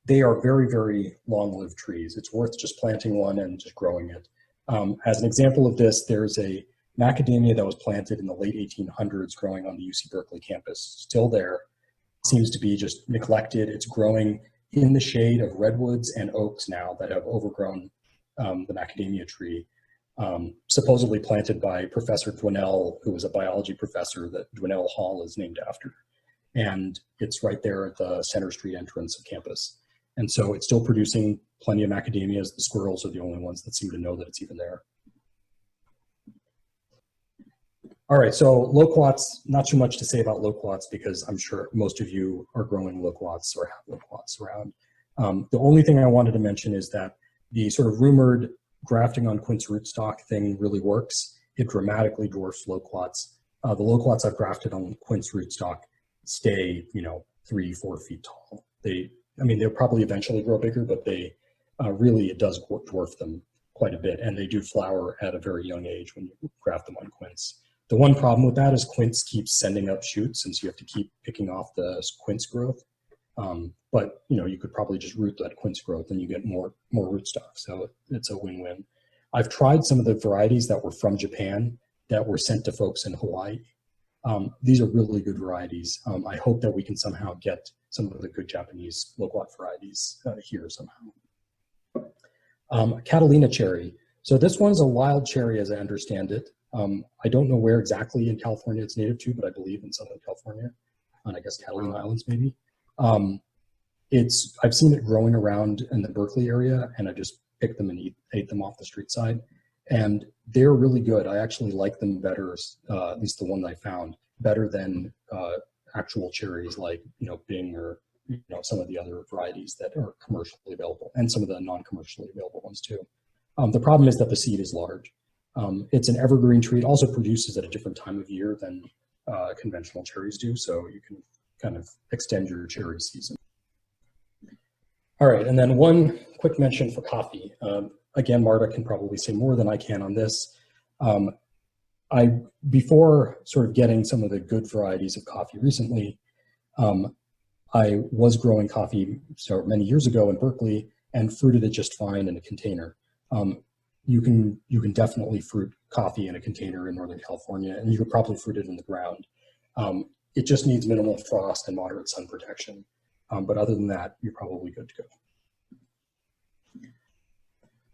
they are very, very long-lived trees. It's worth just planting one and just growing it. As an example of this, there's a macadamia that was planted in the late 1800s growing on the UC Berkeley campus, still there. Seems to be just neglected. It's growing in the shade of redwoods and oaks now that have overgrown the macadamia tree, supposedly planted by Professor Dwinell, who was a biology professor that Dwinell Hall is named after. And it's right there at the Center Street entrance of campus. And so it's still producing plenty of macadamias. The squirrels are the only ones that seem to know that it's even there. All right, so loquats, not too much to say about loquats because I'm sure most of you are growing loquats or have loquats around. The only thing I wanted to mention is that the sort of rumored grafting on quince rootstock thing really works. It dramatically dwarfs loquats. The loquats I've grafted on quince rootstock stay, 3-4 feet tall. They'll probably eventually grow bigger, but they really, it does dwarf them quite a bit. And they do flower at a very young age when you graft them on quince. The one problem with that is quince keeps sending up shoots, and so you have to keep picking off the quince growth. But you could probably just root that quince growth and you get more rootstock. So it's a win-win. I've tried some of the varieties that were from Japan that were sent to folks in Hawaii. These are really good varieties. I hope that we can somehow get some of the good Japanese loquat varieties here somehow. Catalina cherry. So this one's a wild cherry as I understand it. I don't know where exactly in California it's native to, but I believe in Southern California, on I guess Catalina Islands maybe. I've seen it growing around in the Berkeley area, and I just picked them and ate them off the street side. And they're really good. I actually like them better, at least the one I found, better than actual cherries like Bing or some of the other varieties that are commercially available, and some of the non-commercially available ones too. The problem is that the seed is large. It's an evergreen tree. It also produces at a different time of year than conventional cherries do, so you can kind of extend your cherry season. All right, and then one quick mention for coffee. Again, Marta can probably say more than I can on this. Before sort of getting some of the good varieties of coffee recently, I was growing coffee many years ago in Berkeley and fruited it just fine in a container. You can definitely fruit coffee in a container in Northern California, and you could probably fruit it in the ground. It just needs minimal frost and moderate sun protection. But other than that, you're probably good to go.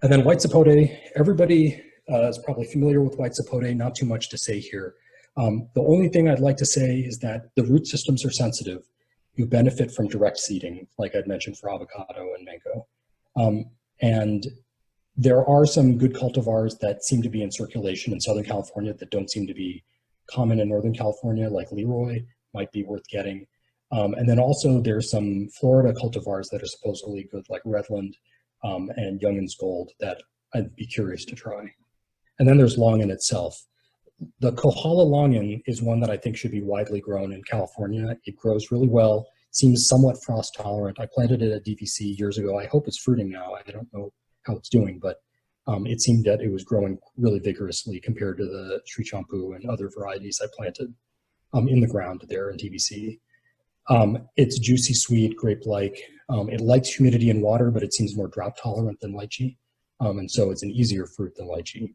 And then white sapote, everybody is probably familiar with white sapote, not too much to say here. The only thing I'd like to say is that the root systems are sensitive. You benefit from direct seeding, like I'd mentioned for avocado and mango. And there are some good cultivars that seem to be in circulation in Southern California that don't seem to be common in Northern California, like Leroy, might be worth getting. And then also there's some Florida cultivars that are supposedly good, like Redland and Youngin's Gold, that I'd be curious to try. And then there's Longin itself. The Kohala Longin is one that I think should be widely grown in California. It grows really well, seems somewhat frost tolerant. I planted it at DVC years ago. I hope it's fruiting now. I don't know how it's doing, but it seemed that it was growing really vigorously compared to the Sri Champu and other varieties I planted in the ground there in DVC. It's juicy, sweet, grape-like. It likes humidity and water, but it seems more drought tolerant than lychee. And so it's an easier fruit than lychee.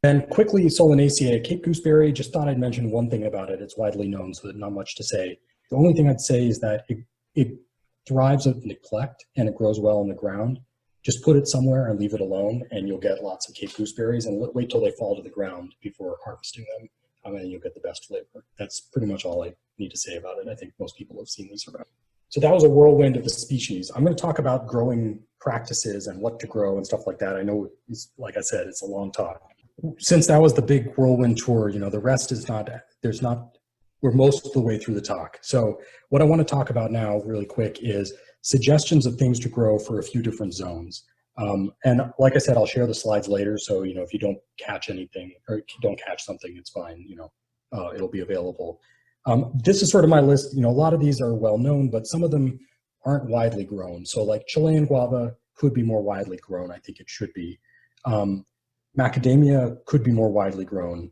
And quickly, Solanaceae, Cape gooseberry, just thought I'd mention one thing about it. It's widely known, so there's not much to say. The only thing I'd say is that it thrives with neglect and it grows well in the ground. Just put it somewhere and leave it alone, and you'll get lots of Cape gooseberries, and wait till they fall to the ground before harvesting them, and you'll get the best flavor. That's pretty much all I need to say about it. I think most people have seen these around. So that was a whirlwind of the species. I'm going to talk about growing practices and what to grow and stuff like that. I know, like I said, it's a long talk. Since that was the big whirlwind tour, the rest is not, we're most of the way through the talk. So what I want to talk about now really quick is suggestions of things to grow for a few different zones. And like I said, I'll share the slides later. So, if you don't catch anything or if you don't catch something, it's fine. It'll be available. This is sort of my list. A lot of these are well known, but some of them aren't widely grown. So like Chilean guava could be more widely grown. I think it should be. Macadamia could be more widely grown.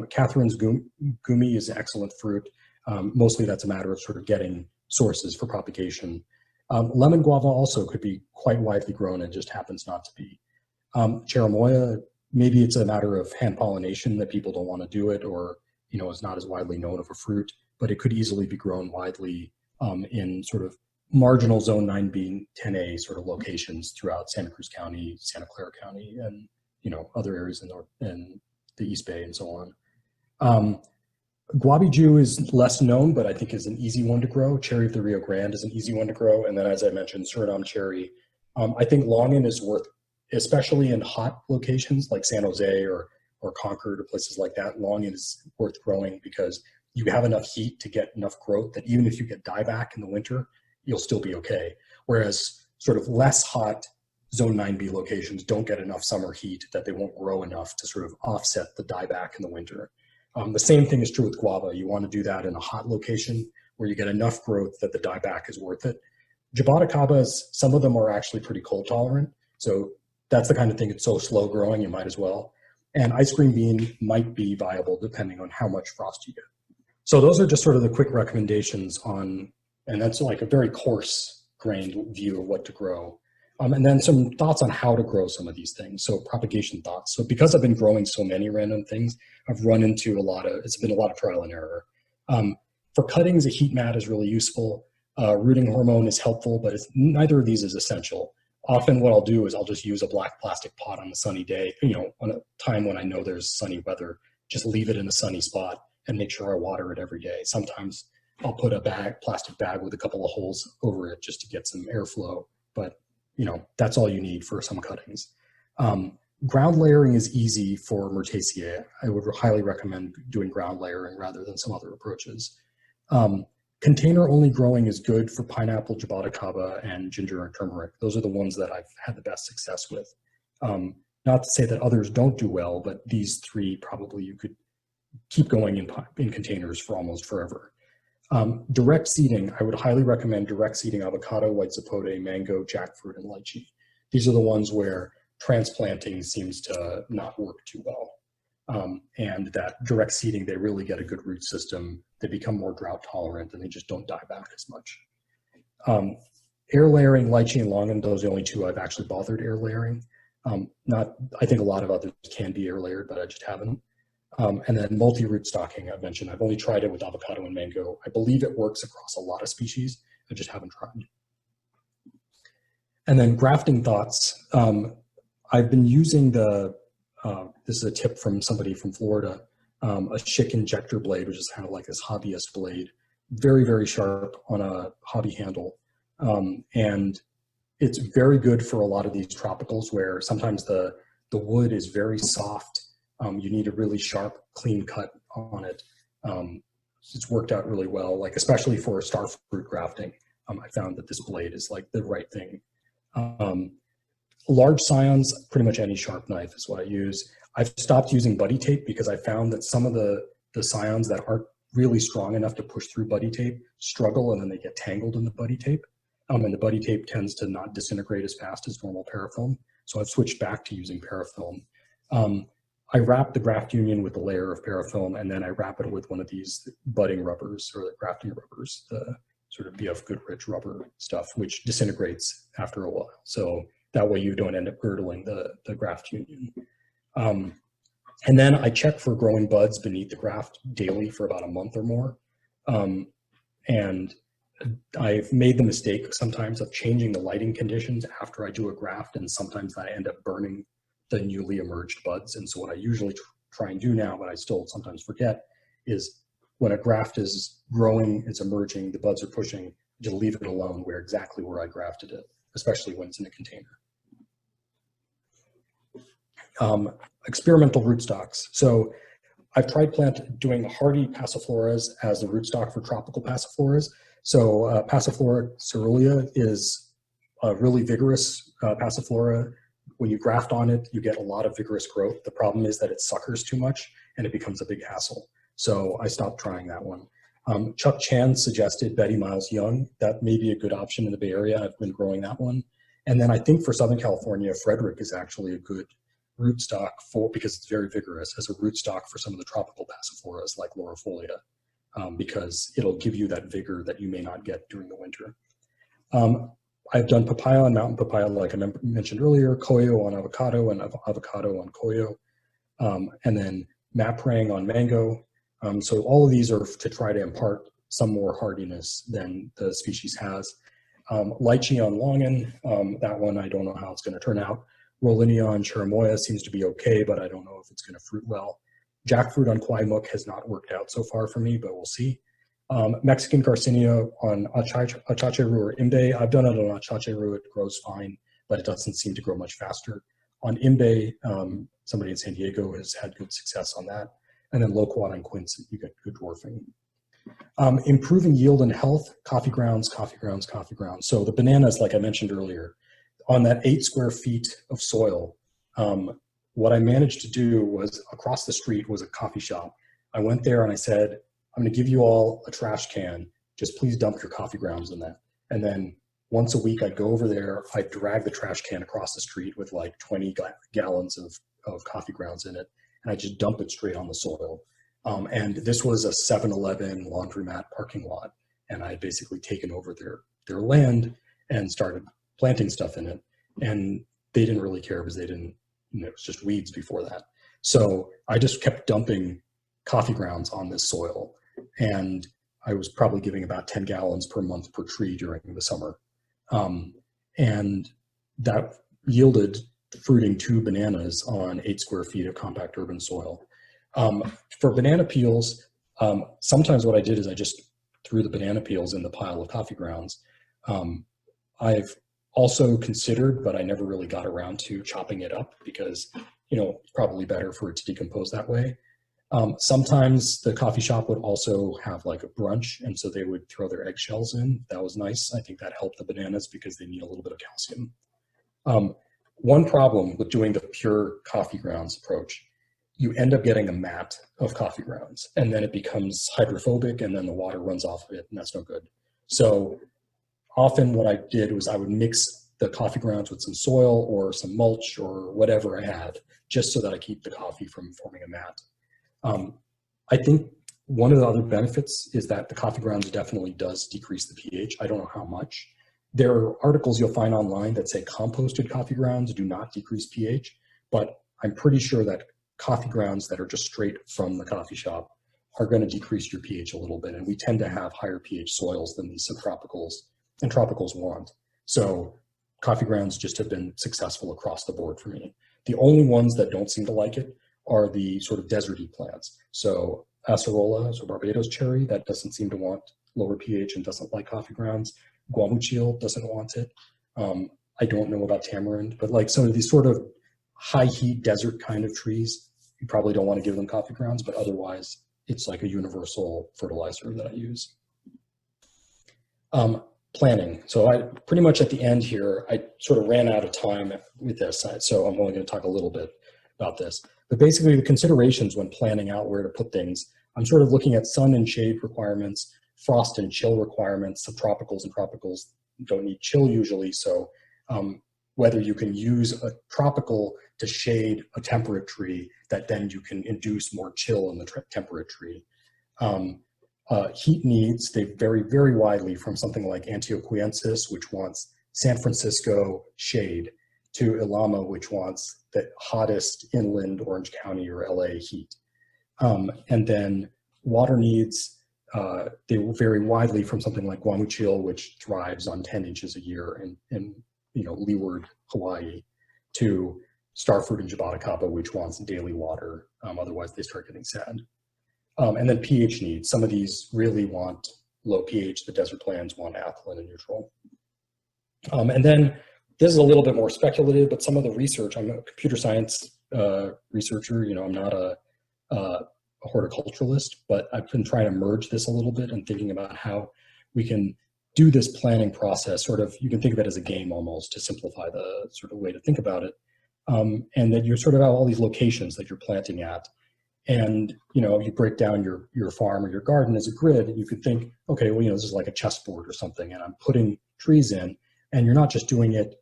Catherine's gumi is an excellent fruit. Mostly that's a matter of sort of getting sources for propagation. Lemon guava also could be quite widely grown and just happens not to be. Cherimoya, maybe it's a matter of hand pollination that people don't want to do it, or is not as widely known of a fruit, but it could easily be grown widely in sort of marginal zone 9B, 10A sort of locations throughout Santa Cruz County, Santa Clara County, and other areas in the East Bay and so on. Guabiju is less known, but I think is an easy one to grow. Cherry of the Rio Grande is an easy one to grow. And then, as I mentioned, Suriname cherry. I think Longin is worth, especially in hot locations like San Jose or Concord or places like that, Longin is worth growing because you have enough heat to get enough growth that even if you get dieback in the winter, you'll still be okay. Whereas sort of less hot zone 9B locations don't get enough summer heat that they won't grow enough to sort of offset the dieback in the winter. The same thing is true with guava. You want to do that in a hot location where you get enough growth that the dieback is worth it. Jaboticabas, some of them are actually pretty cold tolerant. So that's the kind of thing that's so slow growing, you might as well. And ice cream bean might be viable depending on how much frost you get. So those are just sort of the quick recommendations on, and that's like a very coarse grained view of what to grow. And then some thoughts on how to grow some of these things. So propagation thoughts. So because I've been growing so many random things, I've run into it's been a lot of trial and error. For cuttings, a heat mat is really useful. Rooting hormone is helpful, but neither of these is essential. Often what I'll do is I'll just use a black plastic pot on a sunny day, on a time when I know there's sunny weather, just leave it in a sunny spot and make sure I water it every day. Sometimes I'll put a plastic bag with a couple of holes over it just to get some airflow, but that's all you need for some cuttings. Ground layering is easy for Myrtaceae. I would highly recommend doing ground layering rather than some other approaches. Container only growing is good for pineapple, jaboticaba, and ginger and turmeric. Those are the ones that I've had the best success with. Not to say that others don't do well, but these three probably you could keep going in containers for almost forever. Direct seeding, I would highly recommend direct seeding avocado, white zapote, mango, jackfruit, and lychee. These are the ones where transplanting seems to not work too well. And that direct seeding, they really get a good root system. They become more drought tolerant and they just don't die back as much. Air layering, lychee and longan, those are the only two I've actually bothered air layering. I think a lot of others can be air layered, but I just haven't. And then multi-root stocking, I've mentioned. I've only tried it with avocado and mango. I believe it works across a lot of species. I just haven't tried. And then grafting thoughts. I've been using this is a tip from somebody from Florida, a Schick injector blade, which is kind of like this hobbyist blade, very, very sharp on a hobby handle. And it's very good for a lot of these tropicals where sometimes the wood is very soft. You need a really sharp, clean cut on it. It's worked out really well, like especially for star fruit grafting. I found that this blade is like the right thing. Large scions, pretty much any sharp knife is what I use. I've stopped using buddy tape because I found that some of the scions that aren't really strong enough to push through buddy tape struggle and then they get tangled in the buddy tape. And the buddy tape tends to not disintegrate as fast as normal parafilm. So I've switched back to using parafilm. I wrap the graft union with a layer of parafilm and then I wrap it with one of these budding rubbers or the grafting rubbers, the sort of BF Goodrich rubber stuff, which disintegrates after a while. So that way you don't end up girdling the graft union. And then I check for growing buds beneath the graft daily for about a month or more. And I've made the mistake sometimes of changing the lighting conditions after I do a graft, and sometimes I end up burning the newly emerged buds. And so what I usually try and do now, but I still sometimes forget, is when a graft is growing, it's emerging, the buds are pushing, just leave it alone exactly where I grafted it, especially when it's in a container. Experimental rootstocks. So I've tried doing hardy passifloras as the rootstock for tropical passifloras. So Passiflora caerulea is a really vigorous passiflora. When you graft on it, you get a lot of vigorous growth. The problem is that it suckers too much and it becomes a big hassle. So I stopped trying that one. Chuck Chan suggested Betty Miles Young. That may be a good option in the Bay Area. I've been growing that one. And then I think for Southern California, Frederick is actually a good rootstock because it's very vigorous as a rootstock for some of the tropical passifloras like Laurifolia, because it'll give you that vigor that you may not get during the winter. I've done papaya and mountain papaya, like I mentioned earlier, koyo on avocado and avocado on koyo, and then maprang on mango. So all of these are to try to impart some more hardiness than the species has. Lychee on longan, that one I don't know how it's going to turn out. Rollinia on cherimoya seems to be okay, but I don't know if it's going to fruit well. Jackfruit on Quaimook has not worked out so far for me, but we'll see. Mexican Garcinia on Achacheru or Imbe. I've done it on Achacheru, it grows fine, but it doesn't seem to grow much faster. On Imbe, somebody in San Diego has had good success on that. And then Loquat and quince, you get good dwarfing. Improving yield and health, coffee grounds, coffee grounds, coffee grounds. So the bananas, like I mentioned earlier, on that 8 square feet of soil, what I managed to do was, across the street was a coffee shop. I went there and I said, I'm going to give you all a trash can. Just please dump your coffee grounds in that. And then once a week, I'd go over there. I'd drag the trash can across the street with like 20 gallons of coffee grounds in it. And I just dump it straight on the soil. And this was a 7-Eleven laundromat parking lot. And I had basically taken over their land and started planting stuff in it. And they didn't really care because they didn't, it was just weeds before that. So I just kept dumping coffee grounds on this soil. And I was probably giving about 10 gallons per month per tree during the summer. And that yielded fruiting 2 bananas on 8 square feet of compact urban soil. For banana peels, sometimes what I did is I just threw the banana peels in the pile of coffee grounds. I've also considered, but I never really got around to chopping it up because, it's probably better for it to decompose that way. Sometimes the coffee shop would also have like a brunch, and so they would throw their eggshells in. That was nice. I think that helped the bananas because they need a little bit of calcium. One problem with doing the pure coffee grounds approach, you end up getting a mat of coffee grounds, and then it becomes hydrophobic, and then the water runs off of it, and that's no good. So often what I did was I would mix the coffee grounds with some soil or some mulch or whatever I had, just so that I keep the coffee from forming a mat. I think one of the other benefits is that the coffee grounds definitely does decrease the pH. I don't know how much. There are articles you'll find online that say composted coffee grounds do not decrease pH, but I'm pretty sure that coffee grounds that are just straight from the coffee shop are going to decrease your pH a little bit. And we tend to have higher pH soils than these subtropicals and tropicals want. So coffee grounds just have been successful across the board for me. The only ones that don't seem to like it are the sort of deserty plants. So acerola, so Barbados cherry, that doesn't seem to want lower pH and doesn't like coffee grounds. Guamuchil doesn't want it. I don't know about tamarind, but like some of these sort of high heat desert kind of trees, you probably don't want to give them coffee grounds, but otherwise it's like a universal fertilizer that I use. Planning. So I pretty much at the end here, I sort of ran out of time with this, so I'm only going to talk a little bit about this. But basically the considerations when planning out where to put things, I'm sort of looking at sun and shade requirements, frost and chill requirements. Subtropicals and tropicals don't need chill usually, so whether you can use a tropical to shade a temperate tree that then you can induce more chill in the temperate tree. Heat needs, they vary very widely from something like Antioquensis, which wants San Francisco shade, to Ilama, which wants the hottest inland Orange County or LA heat. And then water needs, they will vary widely from something like Guamuchil, which thrives on 10 inches a year in leeward Hawaii, to starfruit and Jaboticaba, which wants daily water. Otherwise they start getting sad. And then pH needs. Some of these really want low pH. The desert plants want alkaline and neutral. And then this is a little bit more speculative, but some of the research, I'm a computer science researcher, I'm not a horticulturalist, but I've been trying to merge this a little bit and thinking about how we can do this planning process, sort of, you can think of it as a game almost to simplify the sort of way to think about it. And that you sort of have all these locations that you're planting at. And, you break down your farm or your garden as a grid, and you could think, okay, well, this is like a chessboard or something, and I'm putting trees in, and you're not just doing it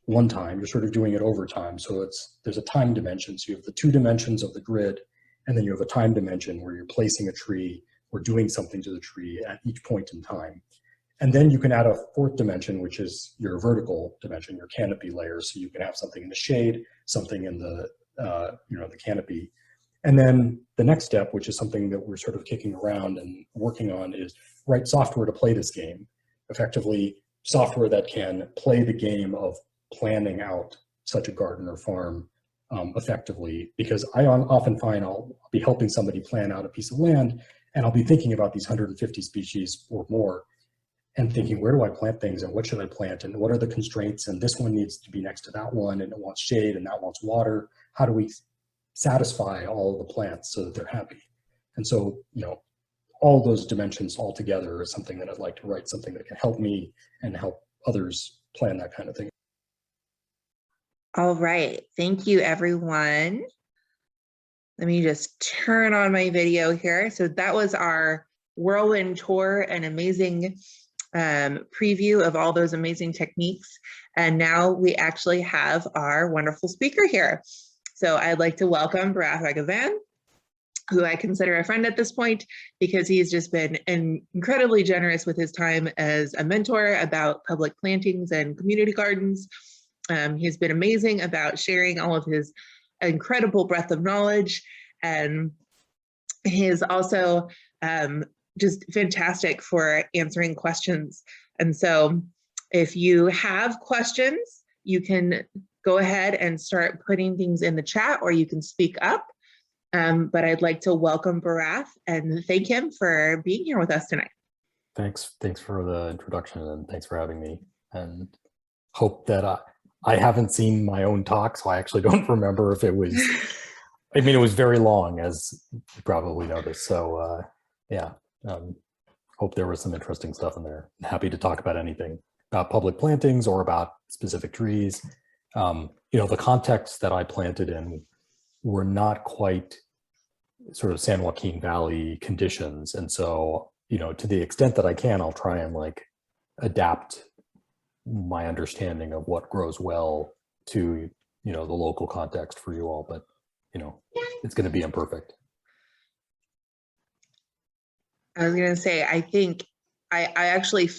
one time, you're sort of doing it over time. So there's a time dimension. So you have the 2 dimensions of the grid, and then you have a time dimension where you're placing a tree or doing something to the tree at each point in time. And then you can add a 4th dimension, which is your vertical dimension, your canopy layer. So you can have something in the shade, something in the, the canopy. And then the next step, which is something that we're sort of kicking around and working on, is write software to play this game. Effectively, software that can play the game of planning out such a garden or farm effectively. Because I often find I'll be helping somebody plan out a piece of land, and I'll be thinking about these 150 species or more, and thinking, where do I plant things, and what should I plant, and what are the constraints, and this one needs to be next to that one, and it wants shade, and that wants water. How do we satisfy all of the plants so that they're happy? And so, all those dimensions all together is something that I'd like to write, something that can help me and help others plan that kind of thing. All right, thank you everyone. Let me just turn on my video here. So that was our whirlwind tour and amazing preview of all those amazing techniques. And now we actually have our wonderful speaker here. So I'd like to welcome Barath Raghavan, who I consider a friend at this point because he's just been incredibly generous with his time as a mentor about public plantings and community gardens. He's been amazing about sharing all of his incredible breadth of knowledge, and he is also just fantastic for answering questions. And so if you have questions, you can go ahead and start putting things in the chat, or you can speak up. But I'd like to welcome Barath and thank him for being here with us tonight. Thanks for the introduction, and thanks for having me. And hope that I haven't seen my own talk, so I actually don't remember if it was, I mean, it was very long, as you probably noticed. So yeah, hope there was some interesting stuff in there. I'm happy to talk about anything about public plantings or about specific trees. You know, the context that I planted in were not quite sort of San Joaquin Valley conditions. And so, you know, to the extent that I can, I'll try and like adapt my understanding of what grows well to, you know, the local context for you all, but, you know, it's going to be imperfect. I was going to say, I think I actually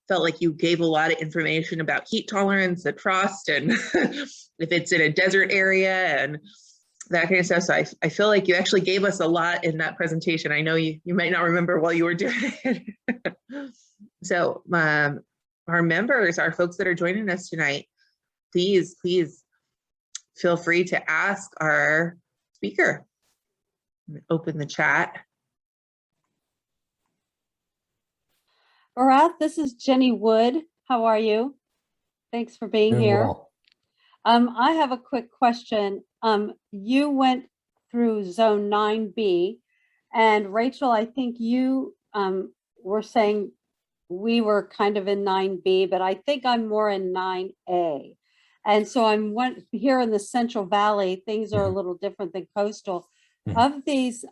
felt like you gave a lot of information about heat tolerance and frost and if it's in a desert area and that kind of stuff. So I feel like you actually gave us a lot in that presentation. I know you might not remember while you were doing it. So our members, our folks that are joining us tonight, please feel free to ask our speaker. Open the chat. Barath, this is Jenny Wood. How are you? Thanks for being Doing here. well. I have a quick question. You went through zone 9B, and Rachel, I think you were saying we were kind of in 9B, but I think I'm more in 9A. And so I'm here in the Central Valley, things are a little different than coastal. Of these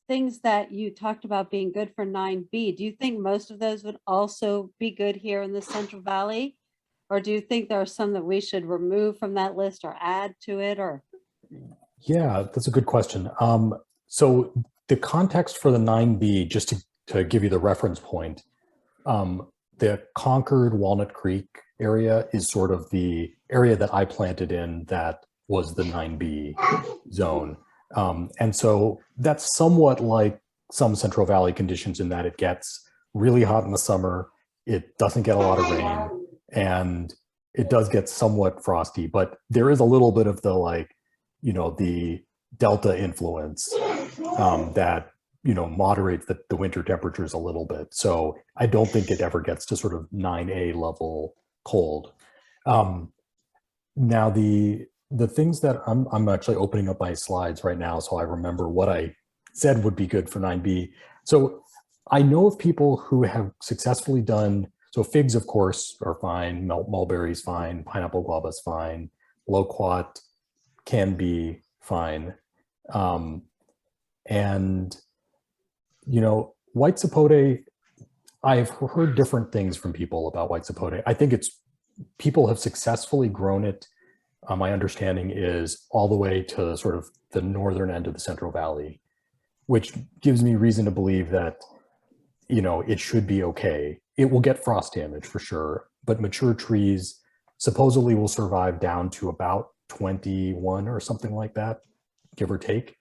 things that you talked about being good for 9B, do you think most of those would also be good here in the Central Valley? Or do you think there are some that we should remove from that list or add to it? Or Yeah, that's a good question. So the context for the 9B, just to give you the reference point, the Concord Walnut Creek area is sort of the area that I planted in that was the 9B zone. And so that's somewhat like some Central Valley conditions in that it gets really hot in the summer, it doesn't get a lot of rain, and it does get somewhat frosty, but there is a little bit of the, like, you know, the delta influence that, you know, moderates the winter temperatures a little bit. So I don't think it ever gets to sort of 9A level cold. Now the things that I'm actually opening up my slides right now, so I remember what I said would be good for 9B. So I know of people who have successfully done, so figs, of course, are fine, mulberries fine, pineapple guava's fine, loquat can be fine. And, you know, white sapote, I've heard different things from people about white sapote. I think people have successfully grown it. My understanding is all the way to sort of the northern end of the Central Valley, which gives me reason to believe that, you know, it should be okay. It will get frost damage for sure, but mature trees supposedly will survive down to about 21 or something like that, give or take.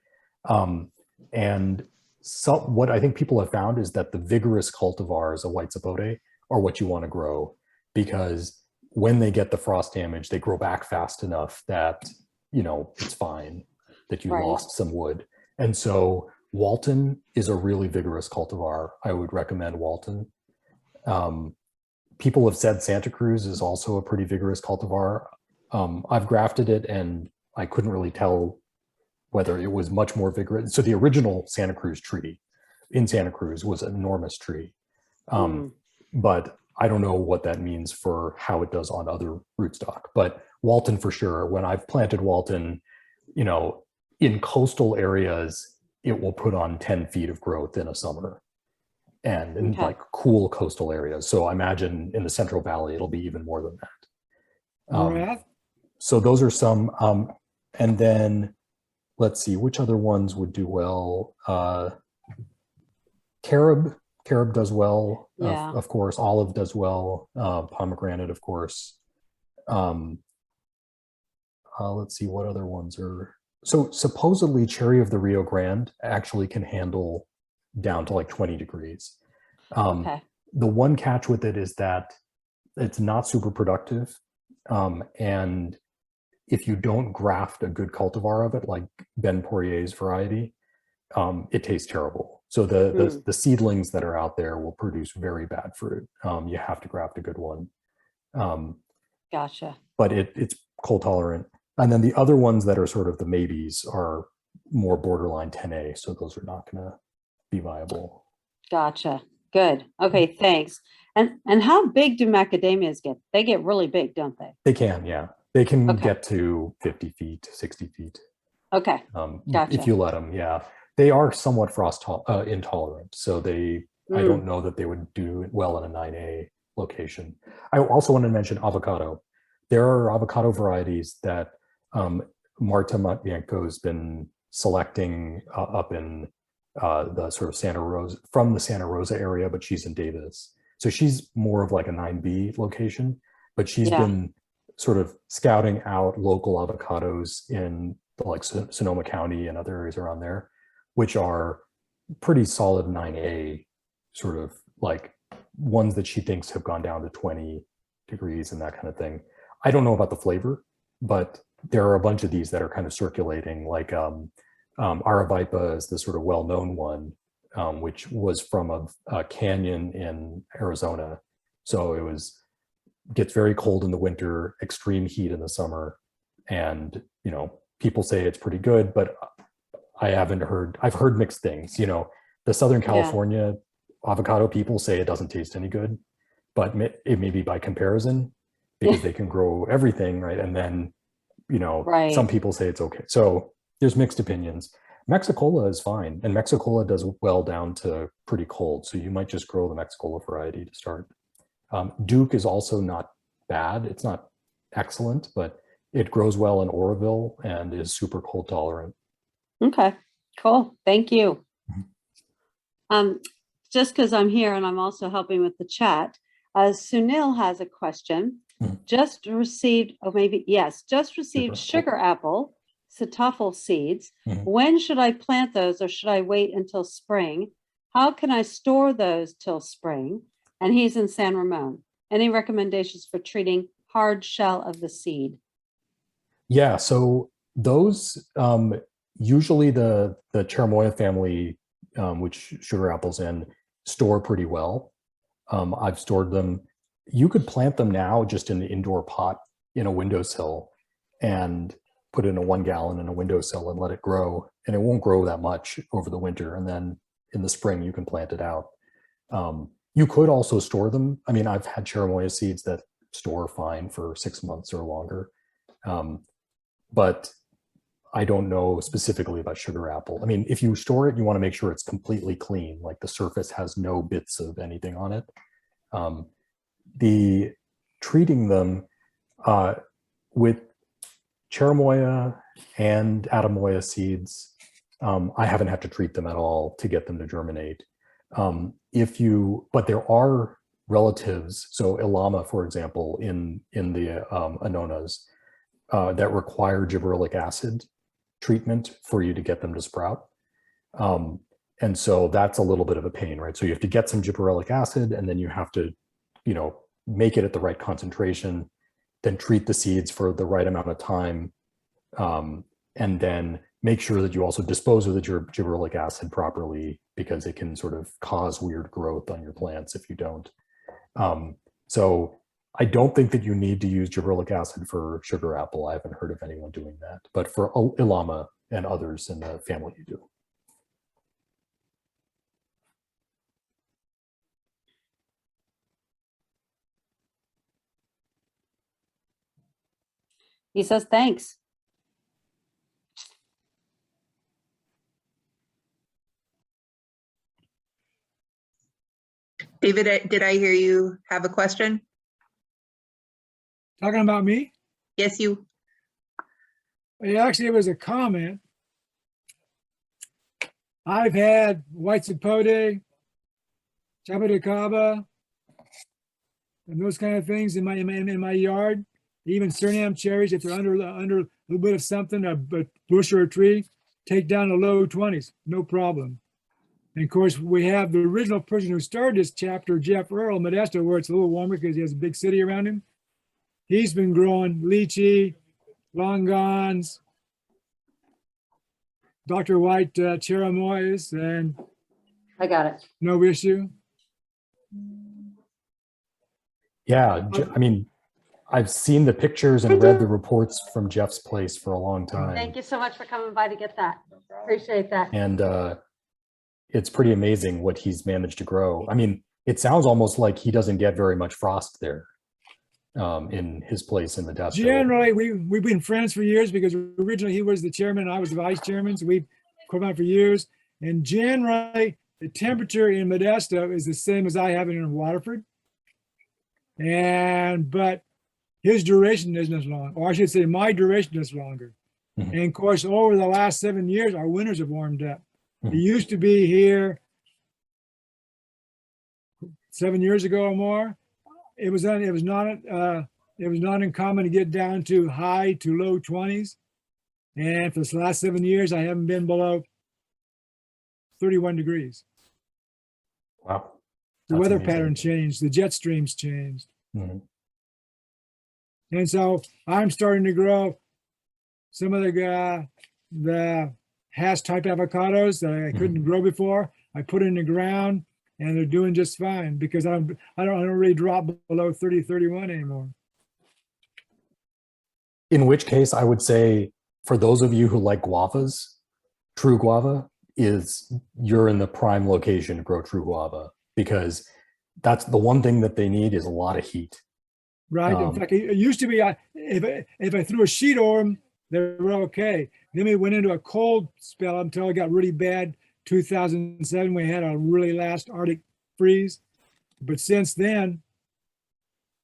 And so what I think people have found is that the vigorous cultivars of white sapote are what you want to grow, because when they get the frost damage, they grow back fast enough that, you know, it's fine that you lost some wood. And so Walton is a really vigorous cultivar. I would recommend Walton. People have said Santa Cruz is also a pretty vigorous cultivar. I've grafted it and I couldn't really tell whether it was much more vigorous. So the original Santa Cruz tree in Santa Cruz was an enormous tree. But I don't know what that means for how it does on other rootstock. But Walton for sure. When I've planted Walton, you know, in coastal areas, it will put on 10 feet of growth in a summer, and in like cool coastal areas. So I imagine in the Central Valley, it'll be even more than that. So those are some, and then let's see, which other ones would do well? Carob does well, Yeah. of course. Olive does well. Pomegranate, of course. Let's see what other ones are. So supposedly cherry of the Rio Grande actually can handle down to like 20 degrees. Okay. The one catch with it is that it's not super productive. And if you don't graft a good cultivar of it, like Ben Poirier's variety, it tastes terrible. So the seedlings that are out there will produce very bad fruit. You have to graft a good one. Gotcha. But it's cold tolerant. And then the other ones that are sort of the maybes are more borderline 10A. So those are not going to be viable. Gotcha. Good. Okay, thanks. And how big do macadamias get? They get really big, don't they? They can, yeah. They can get to 50 feet, 60 feet. Okay. Gotcha. If you let them, yeah. They are somewhat frost intolerant. So I don't know that they would do well in a 9A location. I also want to mention avocado. There are avocado varieties that Marta Matvienko has been selecting up in the sort of Santa Rosa, from the Santa Rosa area, but she's in Davis. So she's more of like a 9B location, but she's been sort of scouting out local avocados in like Sonoma County and other areas around there, which are pretty solid 9A, sort of like ones that she thinks have gone down to 20 degrees and that kind of thing. I don't know about the flavor, but there are a bunch of these that are kind of circulating, like Aravipa is the sort of well-known one, which was from a canyon in Arizona. So it gets very cold in the winter, extreme heat in the summer. And, you know, people say it's pretty good, but I've heard mixed things. You know, the Southern California avocado people say it doesn't taste any good, but it may be by comparison because they can grow everything, right? And then, you know, some people say it's okay. So there's mixed opinions. Mexicola is fine, and Mexicola does well down to pretty cold. So you might just grow the Mexicola variety to start. Duke is also not bad. It's not excellent, but it grows well in Oroville and is super cold tolerant. Okay, cool. Thank you. Just because I'm here and I'm also helping with the chat, Sunil has a question. Just received sugar apple, Subtropicals seeds. When should I plant those, or should I wait until spring? How can I store those till spring? And he's in San Ramon. Any recommendations for treating hard shell of the seed? Yeah, so those usually the Cherimoya family, which sugar apples in, store pretty well. I've stored them. You could plant them now just in the indoor pot in a windowsill and put in a 1 gallon in a windowsill and let it grow. And it won't grow that much over the winter. And then in the spring, you can plant it out. You could also store them. I mean, I've had Cherimoya seeds that store fine for 6 months or longer. But I don't know specifically about sugar apple. I mean, if you store it, you want to make sure it's completely clean, like the surface has no bits of anything on it. The treating them with Cherimoya and Atamoya seeds, I haven't had to treat them at all to get them to germinate. But there are relatives, so Ilama, for example, in the Anonas, that require gibberellic acid treatment for you to get them to sprout. And so that's a little bit of a pain, right? So you have to get some gibberellic acid, and then you have to, you know, make it at the right concentration, then treat the seeds for the right amount of time, and then make sure that you also dispose of the gibberellic acid properly, because it can sort of cause weird growth on your plants if you don't. So I don't think that you need to use gibberellic acid for sugar apple. I haven't heard of anyone doing that, but for Ilama and others in the family, you do. He says, thanks. David, did I hear you have a question? Talking about me? Yes, you. Actually, it was a comment. I've had white sapote, chapadacaba, and those kind of things in my yard. Even Suriname cherries, if they're under a little bit of something, a bush or a tree, take down the low 20s, no problem. And of course, we have the original person who started this chapter, Jeff Earl, Modesto, where it's a little warmer because he has a big city around him. He's been growing lychee, longans, Dr. White cherimoyas, and I got it. no issue. Yeah, I mean, I've seen the pictures and read the reports from Jeff's place for a long time. Thank you so much for coming by to get that. Appreciate that. And it's pretty amazing what he's managed to grow. I mean, it sounds almost like he doesn't get very much frost there in his place in Modesto. Generally, we've been friends for years because originally he was the chairman and I was the vice chairman. So we've come out for years. And generally, the temperature in Modesto is the same as I have it in Waterford. But his duration isn't as long, or I should say my duration is longer. Mhm. And of course, over the last 7 years, our winters have warmed up. It used to be here 7 years ago or more. It was not uncommon to get down to high to low 20s. And for the last 7 years, I haven't been below 31 degrees. Wow. The That's weather amazing. pattern changed, the jet streams changed. Mhm. And so I'm starting to grow some of the Hass type avocados that I couldn't grow before. I put in the ground and they're doing just fine because I don't really drop below 30, 31 anymore. In which case, I would say for those of you who like guavas, true guava you're in the prime location to grow true guava, because that's the one thing that they need is a lot of heat. Right. In fact, it used to be if I threw a sheet over them, they were okay. Then we went into a cold spell until it got really bad. 2007, we had a really last Arctic freeze. But since then,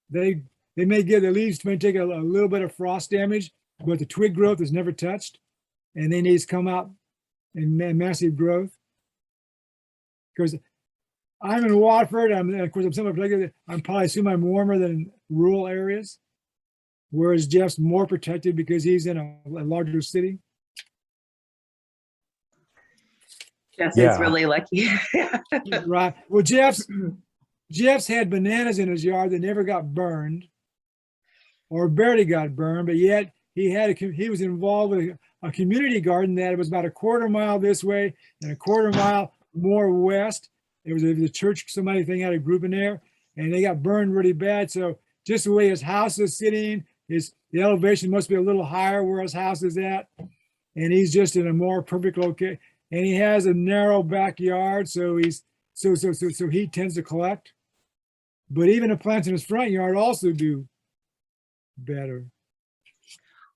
they may get the leaves may take a little bit of frost damage, but the twig growth is never touched, and they need to come out in massive growth. Because I'm in Watford. Of course, I'm probably assume I'm warmer than rural areas, whereas Jeff's more protected because he's in a larger city. Jess Yeah. is really lucky. Right. Well, Jeff's had bananas in his yard that never got burned, or barely got burned, but yet he was involved with a community garden that was about a quarter mile this way and a quarter mile more west. It was a church, somebody thing had a group in there, and they got burned really bad. So just the way his house is sitting, the elevation must be a little higher where his house is at, and he's just in a more perfect location. And he has a narrow backyard, so he tends to collect. But even the plants in his front yard also do better.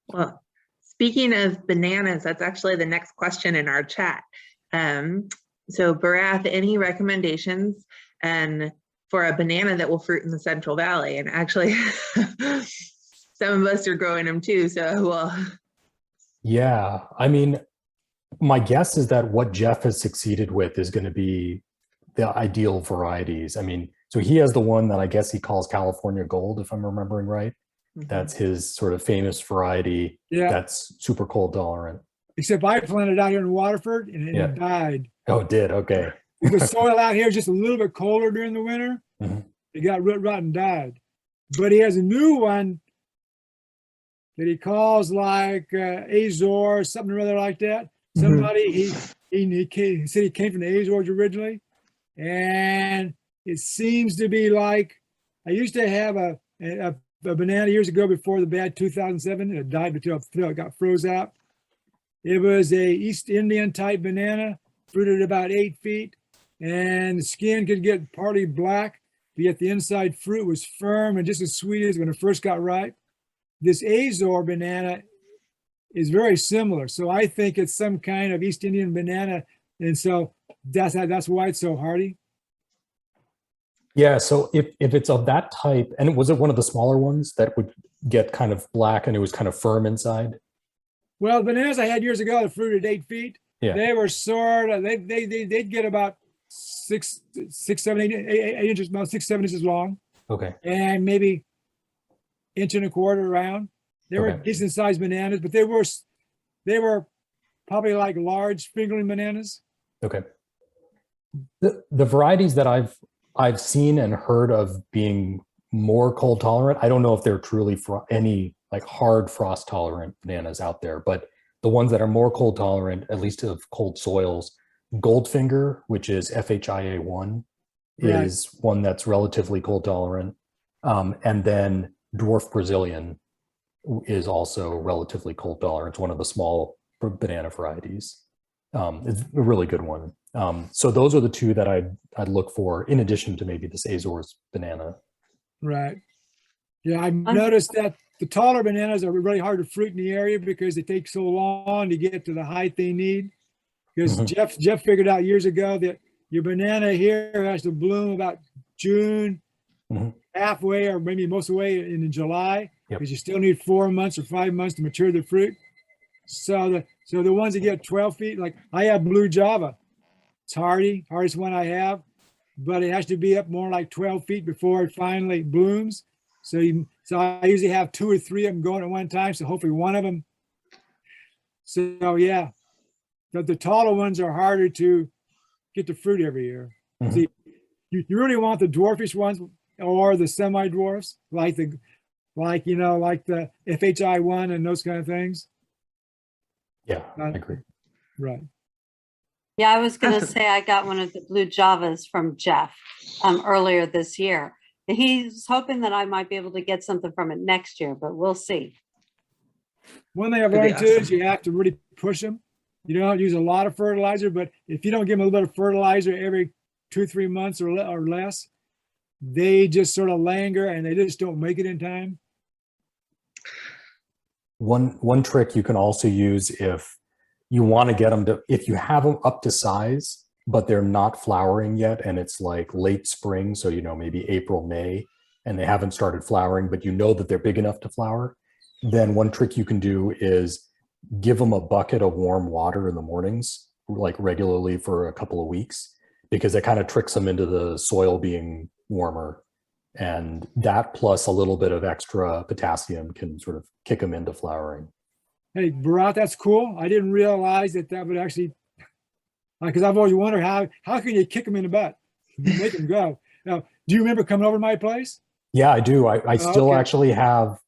Well, speaking of bananas, that's actually the next question in our chat. So Barath, any recommendations for a banana that will fruit in the Central Valley? And actually, some of us are growing them too, so well. Yeah, I mean, my guess is that what Jeff has succeeded with is going to be the ideal varieties. I mean, so he has the one that I guess he calls California Gold, if I'm remembering right. That's his sort of famous variety. Yeah. That's super cold tolerant. Except I planted out here in Waterford and it died. Oh, it did? Okay. The soil out here is just a little bit colder during the winter. Mhm. It got root rot and died. But he has a new one that he calls like Azor, something or other like that. Somebody, he said he came from the Azores originally. And it seems to be like, I used to have a banana years ago before the bad 2007. It died until it got froze out. It was a East Indian type banana, fruited about 8 feet, and the skin could get partly black, but yet the inside fruit was firm and just as sweet as when it first got ripe. this Azor banana is very similar. So I think it's some kind of East Indian banana. And so that's why it's so hardy. Yeah, so if it's of that type, and was it one of the smaller ones that would get kind of black and it was kind of firm inside? Well, the bananas I had years ago that fruited 8 feet, Yeah. they were sort of, they'd get about 8 inches, about 6, 7 inches long, Okay. and maybe inch and a quarter around. They were Okay. decent sized bananas, but they were probably like large fingerling bananas. Okay. The varieties that I've seen and heard of being more cold tolerant, I don't know if they're truly any like hard frost tolerant bananas out there, but the ones that are more cold tolerant, at least of cold soils, Goldfinger, which is FHIA1, Right. is one that's relatively cold tolerant. And then Dwarf Brazilian is also relatively cold tolerant. It's one of the small banana varieties. It's a really good one. So those are the two that I'd look for, in addition to maybe this Azores banana. Right. Yeah, I've noticed that the taller bananas are really hard to fruit in the area because they take so long to get to the height they need. Because Jeff figured out years ago that your banana here has to bloom about June, halfway or maybe most of the way in July, because you still need 4 months or 5 months to mature the fruit. So the ones that get 12 feet, like I have blue Java. It's hardest one I have, but it has to be up more like 12 feet before it finally blooms. So I usually have 2 or 3 of them going at one time. So hopefully one of them. So yeah, the taller ones are harder to get the fruit every year. See, you really want the dwarfish ones or the semi-dwarfs, like the FHI1 and those kind of things. Yeah, I agree. Right. Yeah, I was going to say I got one of the blue Javas from Jeff earlier this year. He's hoping that I might be able to get something from it next year, but we'll see. One thing I've learned too is you have to really push them. You don't use a lot of fertilizer, but if you don't give them a little bit of fertilizer every 2-3 months or less, they just sort of languor and they just don't make it in time. One trick you can also use if you want to get them to, if you have them up to size, but they're not flowering yet, and it's like late spring, so maybe April, May, and they haven't started flowering, but you know that they're big enough to flower, then one trick you can do is give them a bucket of warm water in the mornings, like regularly for a couple of weeks, because it kind of tricks them into the soil being warmer. And that plus a little bit of extra potassium can sort of kick them into flowering. Hey, Barath, that's cool. I didn't realize that would actually, because I've always wondered how can you kick them in the butt, make them go. Now, do you remember coming over to my place? Yeah, I do. I still actually have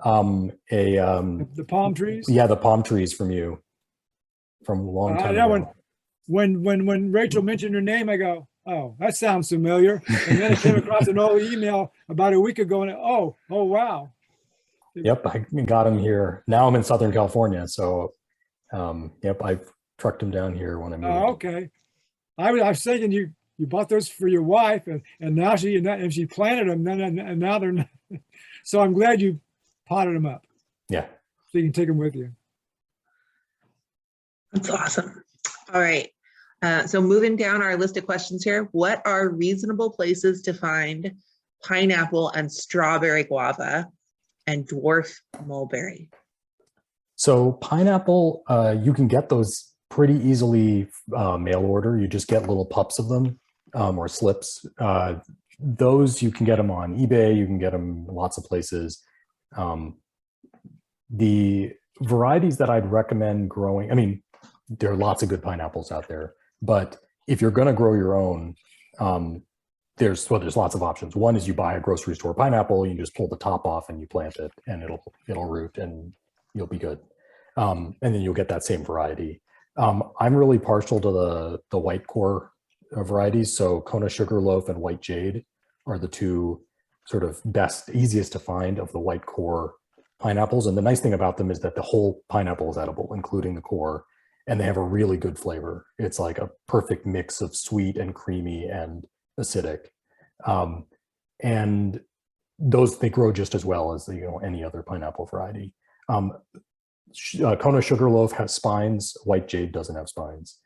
the palm trees. Yeah, the palm trees from you from a long time ago. When Rachel mentioned her name, I go, oh, that sounds familiar. And then I came across an old email about a week ago, and oh wow. Yep, I got him here. Now I'm in Southern California, so yep, I've trucked him down here when I moved. Oh, okay. I was thinking you bought those for your wife, and now she planted them, and now they're not. So I'm glad you potted them up. Yeah. So you can take them with you. That's awesome. All right. So moving down our list of questions here, what are reasonable places to find pineapple and strawberry guava and dwarf mulberry? So pineapple, you can get those pretty easily mail order. You just get little pups of them or slips. Those you can get them on eBay. You can get them in lots of places. The varieties that I'd recommend growing, I mean, there are lots of good pineapples out there, but if you're going to grow your own, there's lots of options. One is you buy a grocery store pineapple, you just pull the top off and you plant it, and it'll root and you'll be good. And then you'll get that same variety. I'm really partial to the white core varieties. So Kona Sugarloaf and White Jade are the two sort of easiest to find of the white core pineapples. And the nice thing about them is that the whole pineapple is edible, including the core, and they have a really good flavor. It's like a perfect mix of sweet and creamy and acidic. And those, they grow just as well as any other pineapple variety. Kona Sugarloaf has spines. White Jade doesn't have spines.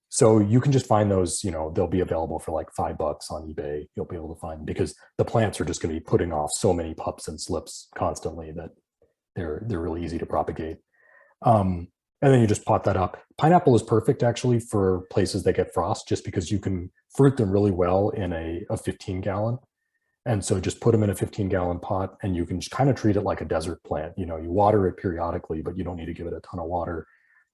So you can just find those, they'll be available for like $5 on eBay. You'll be able to find, because the plants are just going to be putting off so many pups and slips constantly that they're really easy to propagate. And then you just pot that up. Pineapple is perfect actually for places that get frost, just because you can fruit them really well in a 15-gallon. And so just put them in a 15-gallon pot, and you can just kind of treat it like a desert plant. You water it periodically, but you don't need to give it a ton of water.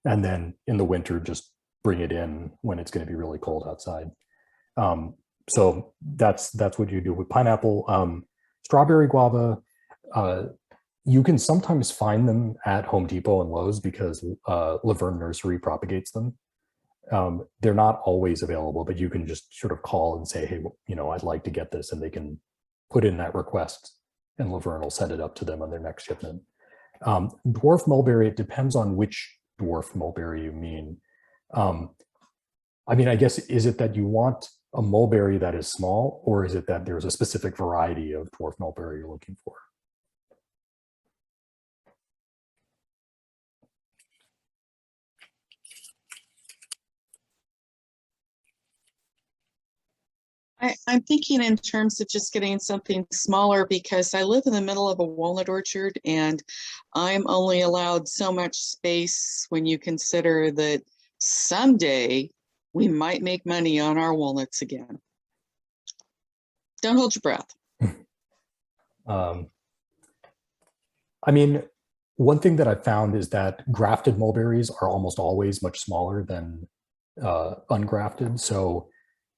And then in the winter, just bring it in when it's going to be really cold outside. So that's what you do with pineapple. Strawberry guava, you can sometimes find them at Home Depot and Lowe's because Laverne Nursery propagates them. They're not always available, but you can just sort of call and say, hey, I'd like to get this, and they can put in that request, and Laverne will send it up to them on their next shipment. Dwarf mulberry, it depends on which dwarf mulberry you mean. I mean, I guess, is it that you want a mulberry that is small, or is it that there's a specific variety of dwarf mulberry you're looking for? I'm thinking in terms of just getting something smaller, because I live in the middle of a walnut orchard and I'm only allowed so much space when you consider that someday we might make money on our walnuts again. Don't hold your breath. I mean, one thing that I've found is that grafted mulberries are almost always much smaller than ungrafted. So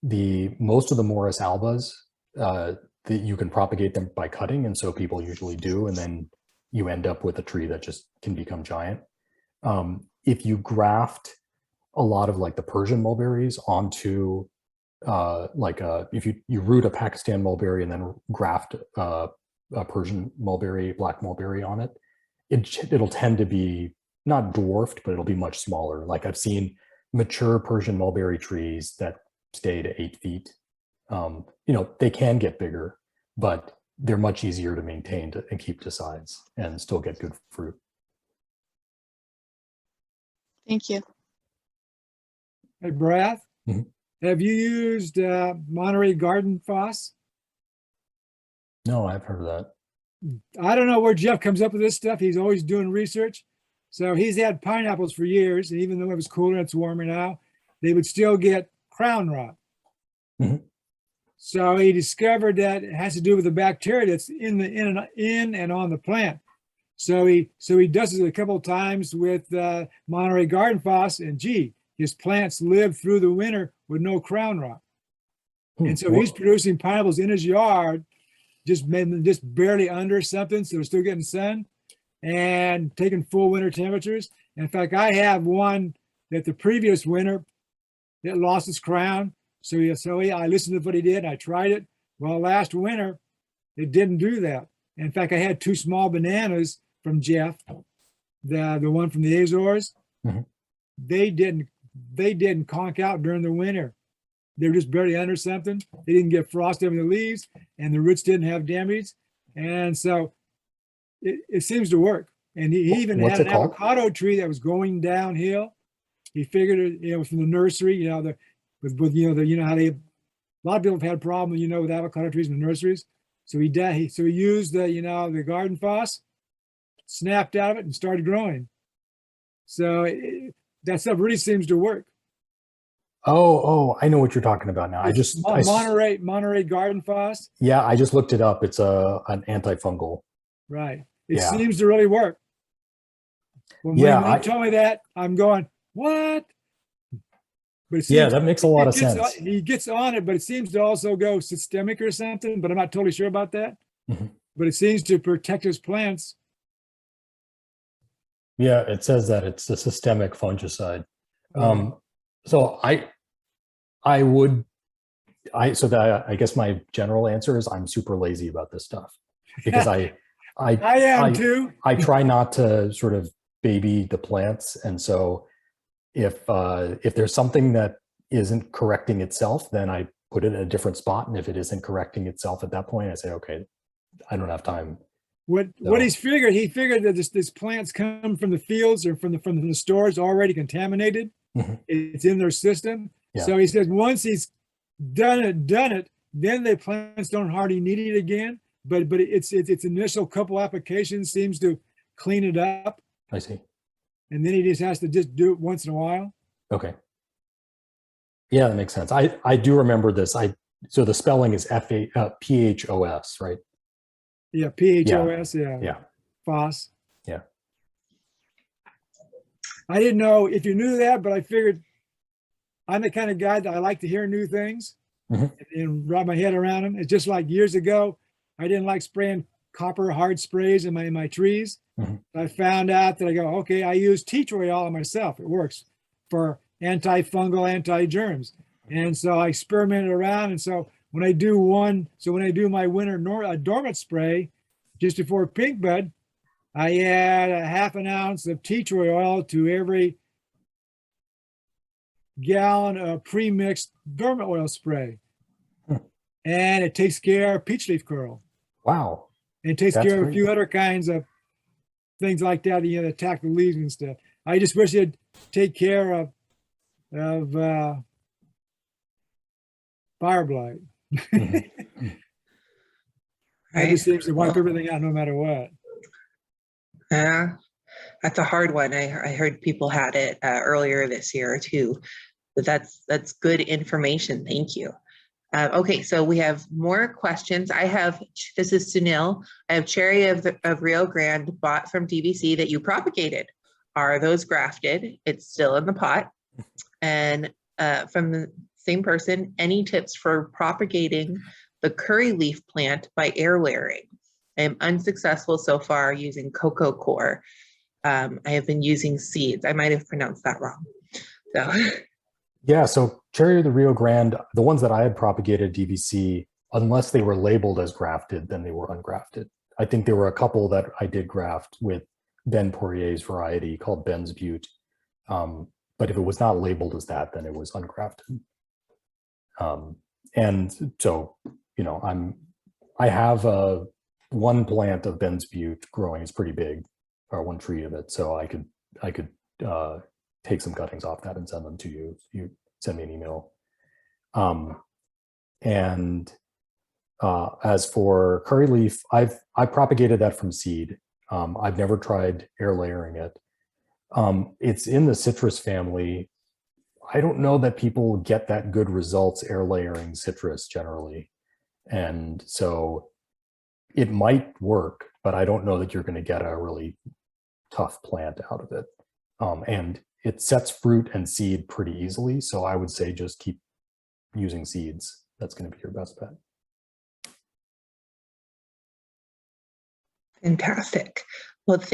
most of the Morus albas, that you can propagate them by cutting, and so people usually do, and then you end up with a tree that just can become giant. If you graft a lot of like the Persian mulberries onto if you root a Pakistan mulberry and then graft a Persian mulberry, black mulberry on it, it'll tend to be not dwarfed, but it'll be much smaller. Like I've seen mature Persian mulberry trees that stay to 8 feet. They can get bigger, but they're much easier to maintain and keep to size and still get good fruit. Thank you. Hey, Barath, have you used Monterey Garden Foss? No, I've heard of that. I don't know where Jeff comes up with this stuff. He's always doing research. So he's had pineapples for years, and even though it was cooler and it's warmer now, they would still get crown rot. So he discovered that it has to do with the bacteria that's in and on the plant. So he does it a couple of times with Monterey Garden Foss, and gee, his plants live through the winter with no crown rot. And so he's producing pineapples in his yard, just barely under something, so they're still getting sun and taking full winter temperatures. And in fact, I have one that the previous winter, it lost its crown. So I listened to what he did. I tried it. Well, last winter, it didn't do that. In fact, I had 2 small bananas from Jeff, the one from the Azores. They didn't conk out during the winter. They were just barely under something. They didn't get frost over the leaves, and the roots didn't have damage. And so it seems to work. And he even had an avocado tree that was going downhill. He figured it, from the nursery, how they, a lot of people have had a problem, with avocado trees in the nurseries. So he used the garden foss, snapped out of it, and started growing. So that stuff really seems to work. Oh, I know what you're talking about now. Monterey Garden Foss. Yeah, I just looked it up. It's an antifungal. Right. It seems to really work. When you told me that, I'm going, what? But it seems, that makes a lot of sense. He gets on it, but it seems to also go systemic or something, but I'm not totally sure about that. But it seems to protect his plants. Yeah, it says that it's a systemic fungicide. So I guess my general answer is I'm super lazy about this stuff, because I am too. I try not to sort of baby the plants, and so if there's something that isn't correcting itself, then I put it in a different spot, and if it isn't correcting itself at that point, I say, okay, I don't have time. What he figured that this plants come from the fields or from the stores already contaminated. Mhm. It's in their system. Yeah. So he says once he's done it, then the plants don't hardly need it again. But its initial couple applications seems to clean it up, I see. and then he just has to just do it once in a while. Okay. Yeah, that makes sense. I do remember this. So the spelling is PHOS, right? Yeah, PHOS. Yeah. FOS. Yeah. I didn't know if you knew that, but I figured I'm the kind of guy that I like to hear new things Mhm. and wrap my head around them. It's just like years ago, I didn't like spraying copper hard sprays in my trees. Mhm. I found out that I go, okay, I use tea tree oil myself. It works for antifungal, anti-germs. And so I experimented around. And so when I do my winter dormant spray just before pink bud, I add a half an ounce of tea tree oil to every gallon of pre-mixed dormant oil spray. Hmm. And it takes care of peach leaf curl. Wow. It takes That's care of a great. few other kinds of things like that, that attack the leaves and stuff. I just wish it'd take care of fire blight. Mhm. That just seems to wipe everything out no matter what. Yeah, that's a hard one. I heard people had it earlier this year too, but that's good information. Thank you. Okay, so we have more questions. This is Sunil. I have cherry of Rio Grande bought from DVC that you propagated. Are those grafted? It's still in the pot. And from the same person, any tips for propagating the curry leaf plant by air layering? I am unsuccessful so far using cocoa core. I have been using seeds. I might have pronounced that wrong. So. Yeah, so cherry of the Rio Grande, the ones that I had propagated DVC, unless they were labeled as grafted, then they were ungrafted. I think there were a couple that I did graft with Ben Poirier's variety called Ben's Butte. But if it was not labeled as that, then it was ungrafted. And so, I have one plant of Ben's Butte growing. It's pretty big, or one tree of it. So I could take some cuttings off that and send them to you. You send me an email. As for curry leaf, I propagated that from seed. I've never tried air layering it. It's in the citrus family. I don't know that people get that good results air layering citrus generally. And so it might work, but I don't know that you're going to get a really tough plant out of it. And it sets fruit and seed pretty easily. So I would say just keep using seeds. That's going to be your best bet. Fantastic. Well, thank